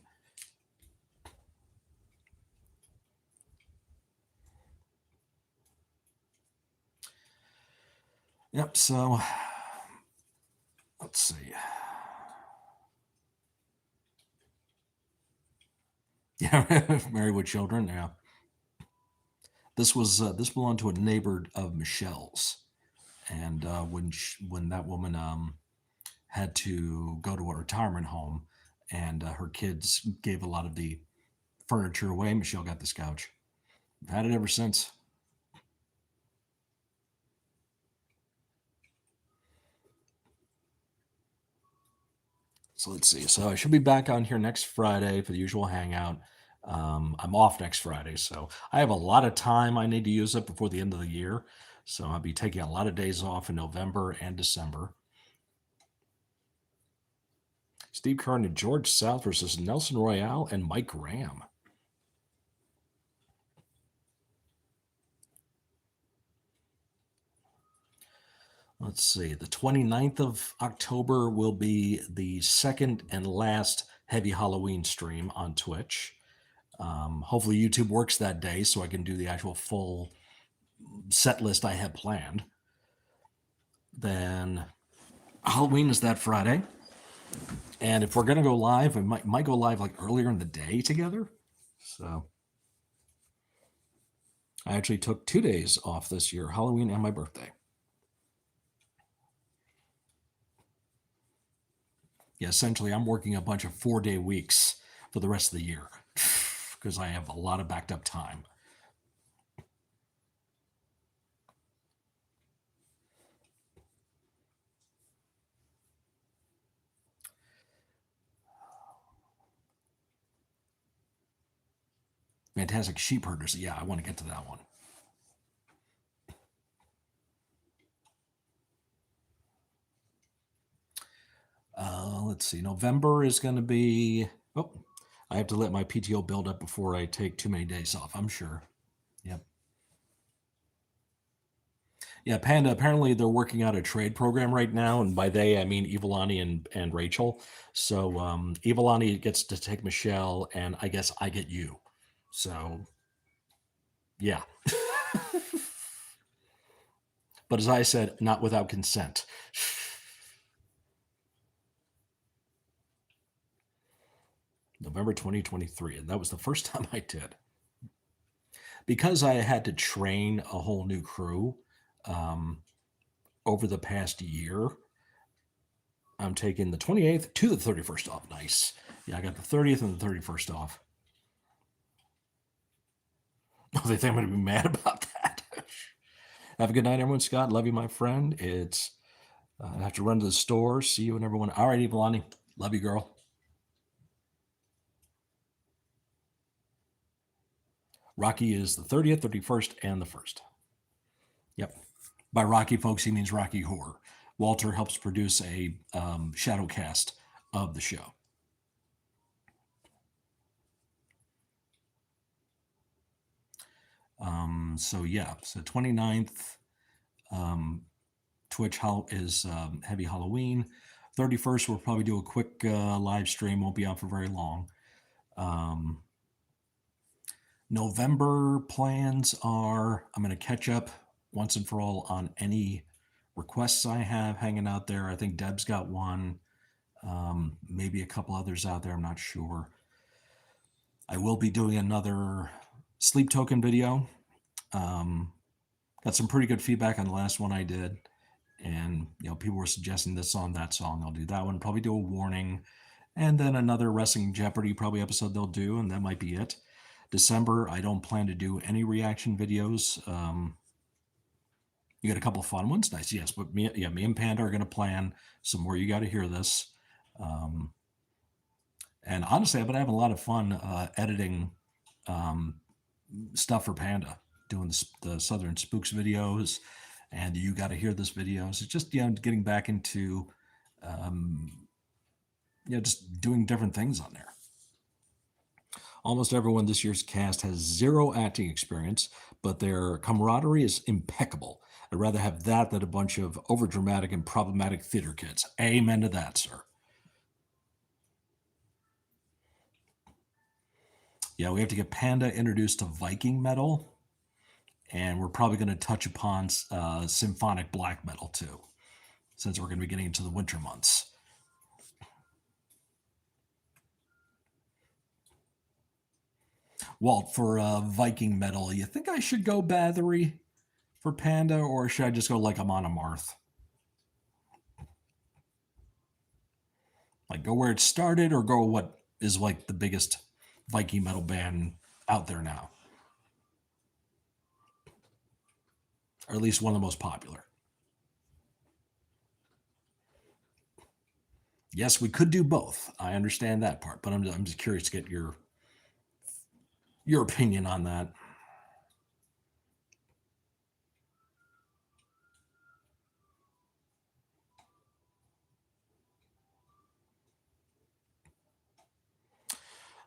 Yep, so let's see. Yeah, Married with Children, yeah. This belonged to a neighbor of Michelle's. And when that woman had to go to a retirement home and her kids gave a lot of the furniture away, Michelle got this couch. I've had it ever since. So let's see. So I should be back on here next Friday for the usual hangout. I'm off next Friday, so I have a lot of time I need to use up before the end of the year. So I'll be taking a lot of days off in November and December. Steve Kern and George South versus Nelson Royale and Mike Graham. Let's see. The 29th of October will be the second and last Heavy Halloween stream on Twitch. Hopefully YouTube works that day so I can do the actual full set list I have planned. Then Halloween is that Friday. And if we're going to go live, we might go live like earlier in the day together. So I actually took 2 days off this year, Halloween and my birthday. Yeah, essentially, I'm working a bunch of 4-day weeks for the rest of the year because I have a lot of backed up time. Fantastic Sheep Herders. Yeah, I want to get to that one. Let's see. November is going to be. Oh, I have to let my PTO build up before I take too many days off, I'm sure. Yep. Yeah, Panda, apparently they're working out a trade program right now. And by they, I mean Evilani and Rachel. So Evilani gets to take Michelle, and I guess I get you. So, yeah. But as I said, not without consent. November 2023. And that was the first time I did. Because I had to train a whole new crew over the past year, I'm taking the 28th to the 31st off. Nice. Yeah, I got the 30th and the 31st off. Oh, they think I'm going to be mad about that. Have a good night, everyone. Scott, love you, my friend. It's I have to run to the store. See you and everyone. All right, Evelani. Love you, girl. Rocky is the 30th, 31st, and the 1st. Yep. By Rocky, folks, he means Rocky Horror. Walter helps produce a shadow cast of the show. So 29th, Twitch is Heavy Halloween. 31st, we'll probably do a quick live stream. Won't be on for very long. November plans are I'm going to catch up once and for all on any requests I have hanging out there. I think Deb's got one, maybe a couple others out there. I'm not sure. I will be doing another sleep token video. Got some pretty good feedback on the last one I did. And, people were suggesting this song, that song. I'll do that one. Probably do a warning. And then another Wrestling Jeopardy probably episode they'll do. And that might be it. December, I don't plan to do any reaction videos. You got a couple of fun ones. Nice. Yes. But me and Panda are going to plan some more. You got to hear this. And honestly, I've been having a lot of fun editing stuff for Panda, doing the Southern Spooks videos, and You Got to Hear This videos. It's just, getting back into, just doing different things on there. Almost everyone this year's cast has zero acting experience, but their camaraderie is impeccable. I'd rather have that than a bunch of overdramatic and problematic theater kids. Amen to that, sir. Yeah, we have to get Panda introduced to Viking metal, and we're probably going to touch upon symphonic black metal too, since we're going to be getting into the winter months. Walt, for Viking metal, you think I should go Bathory for Panda, or should I just go like Amon Amarth? Like go where it started, or go what is like the biggest Viking metal band out there now? Or at least one of the most popular. Yes, we could do both. I understand that part, but I'm just curious to get your opinion on that.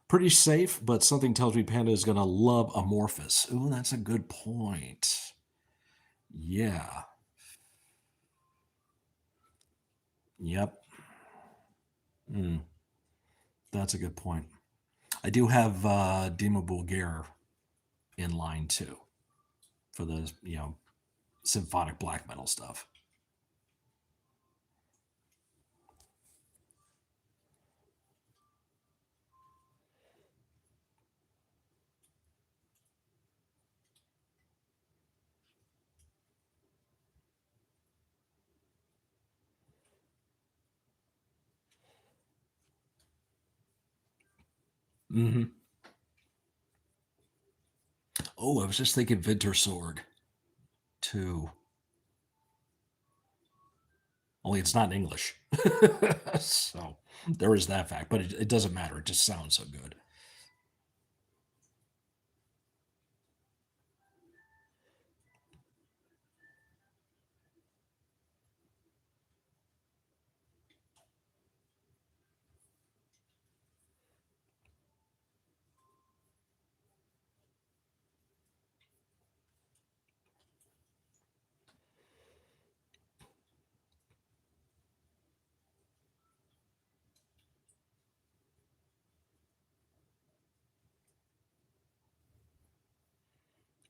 Pretty safe, but something tells me Panda is going to love Amorphous. Ooh, that's a good point. Yeah. Yep. That's a good point. I do have Dima Bulgare in line too for the, symphonic black metal stuff. Hmm. Oh, I was just thinking Winter Sword too. Only it's not in English. So there is that fact, but it doesn't matter. It just sounds so good.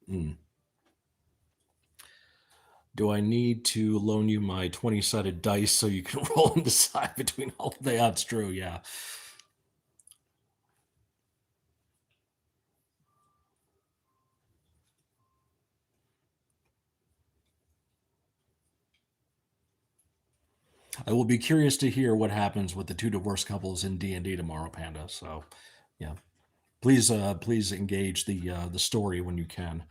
Mm. Do I need to loan you my 20-sided dice so you can roll and decide between all of the odds? True, yeah. I will be curious to hear what happens with the two divorced couples in D&D tomorrow, Panda. So, yeah, please engage the story when you can.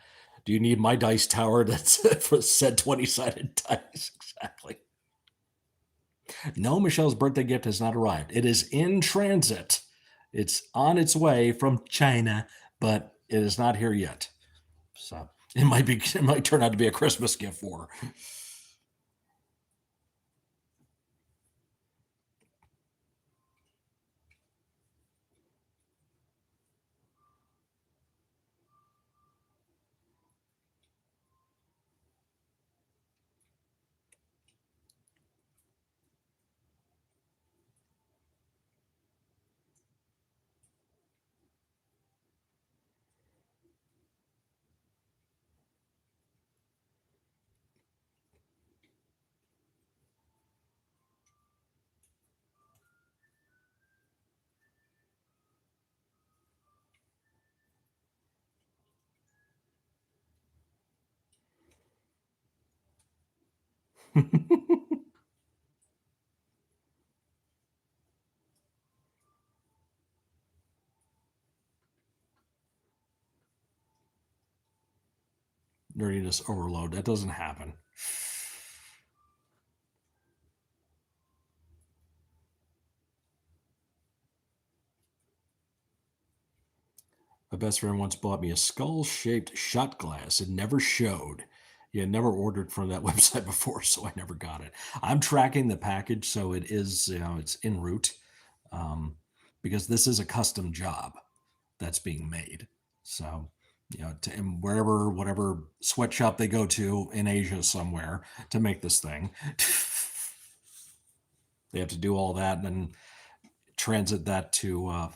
Do you need my dice tower that's for said 20-sided dice? Exactly. No, Michelle's birthday gift has not arrived. It is in transit. It's on its way from China, but it is not here yet. So it might turn out to be a Christmas gift for her. Nerdiness overload. That doesn't happen. My best friend once bought me a skull-shaped shot glass. It never showed. He had never ordered from that website before, so I never got it. I'm tracking the package, so it is, it's en route, um, because this is a custom job that's being made. So, and wherever, whatever sweatshop they go to in Asia somewhere to make this thing, they have to do all that and then transit that to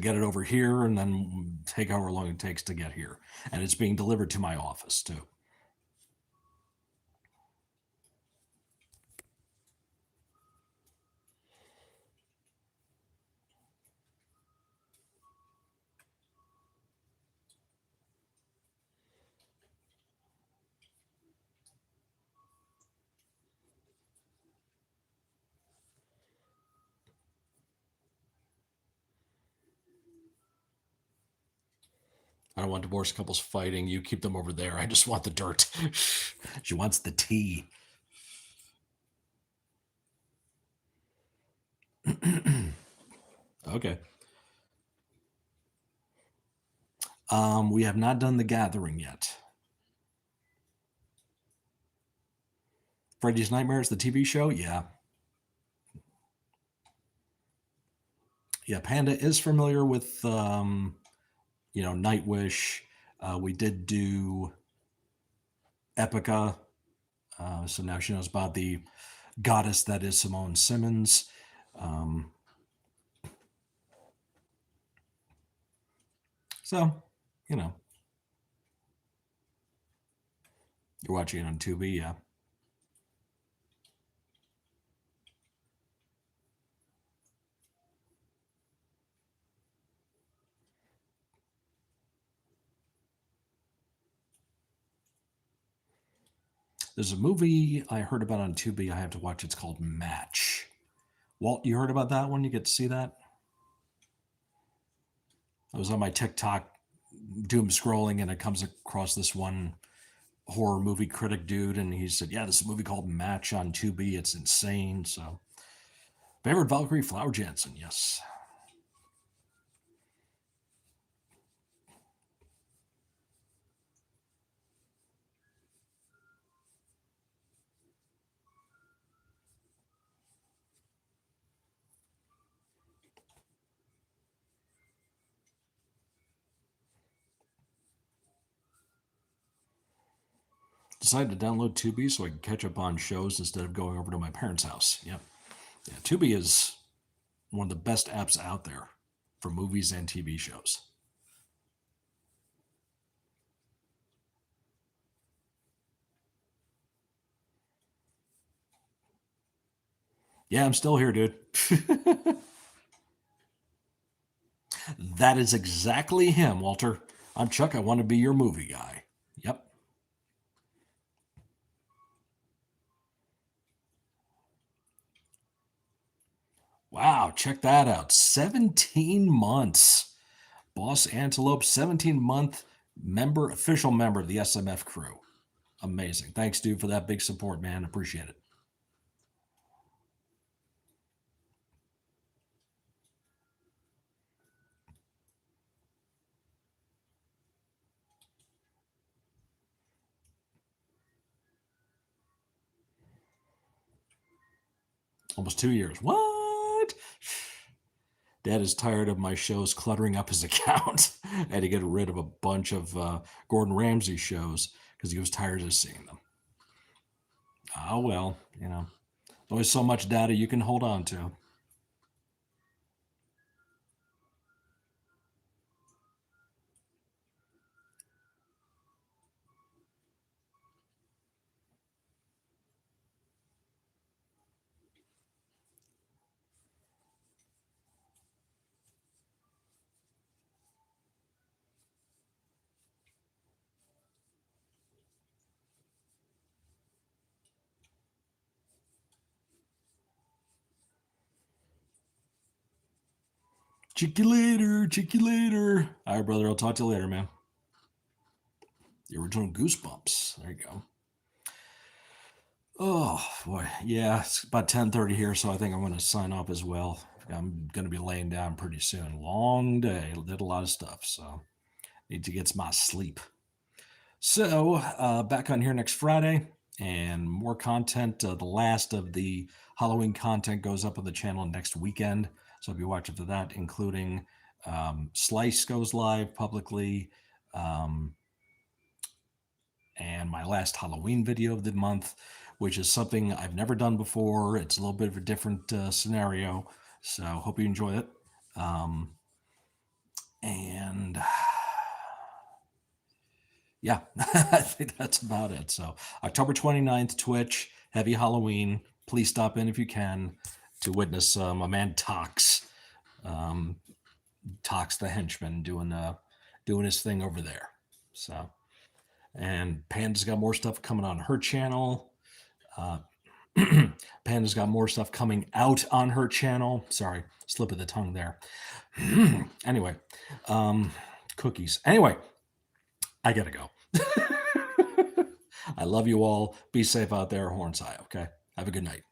get it over here and then take however long it takes to get here. And it's being delivered to my office too. I don't want divorced couples fighting. You keep them over there. I just want the dirt. She wants the tea. Okay. We have not done The Gathering yet. Freddy's Nightmares, the TV show? Yeah. Yeah, Panda is familiar with, Nightwish. We did do Epica. So now she knows about the goddess that is Simone Simmons. Um, so, you know, you're watching it on Tubi, yeah. There's a movie I heard about on Tubi I have to watch. It's called Match. Walt, you heard about that one? You get to see that? I was on my TikTok doom scrolling, and it comes across this one horror movie critic dude, and he said, "Yeah, this is a movie called Match on Tubi. It's insane." So, favorite Valkyrie Flower Jansen, yes. Decided to download Tubi so I could catch up on shows instead of going over to my parents' house. Yep. Yeah, Tubi is one of the best apps out there for movies and TV shows. Yeah, I'm still here, dude. That is exactly him, Walter. I'm Chuck. I want to be your movie guy. Yep. Wow, check that out. 17 months. Boss Antelope, 17-month member, official member of the SMF crew. Amazing. Thanks, dude, for that big support, man. Appreciate it. Almost 2 years. What? Dad is tired of my shows cluttering up his account. I had to get rid of a bunch of Gordon Ramsay shows because he was tired of seeing them. Oh, well, always so much data you can hold on to. Check you later. Check you later. All right, brother. I'll talk to you later, man. The original Goosebumps. There you go. Oh boy, yeah, it's about 10:30 here, so I think I'm going to sign off as well. I'm going to be laying down pretty soon. Long day, did a lot of stuff, so need to get my sleep. So back on here next Friday, and more content. The last of the Halloween content goes up on the channel next weekend, so I'll be watching for that, including Slice goes live publicly. And my last Halloween video of the month, which is something I've never done before. It's a little bit of a different scenario, so hope you enjoy it. And yeah, I think that's about it. So October 29th, Twitch, Heavy Halloween. Please stop in if you can to witness my man Tox, Tox the henchman, doing his thing over there. So. And Panda's got more stuff coming on her channel. Panda's got more stuff coming out on her channel. Sorry, slip of the tongue there. Anyway, cookies. Anyway, I gotta go. I love you all. Be safe out there, Hornseye, okay? Have a good night.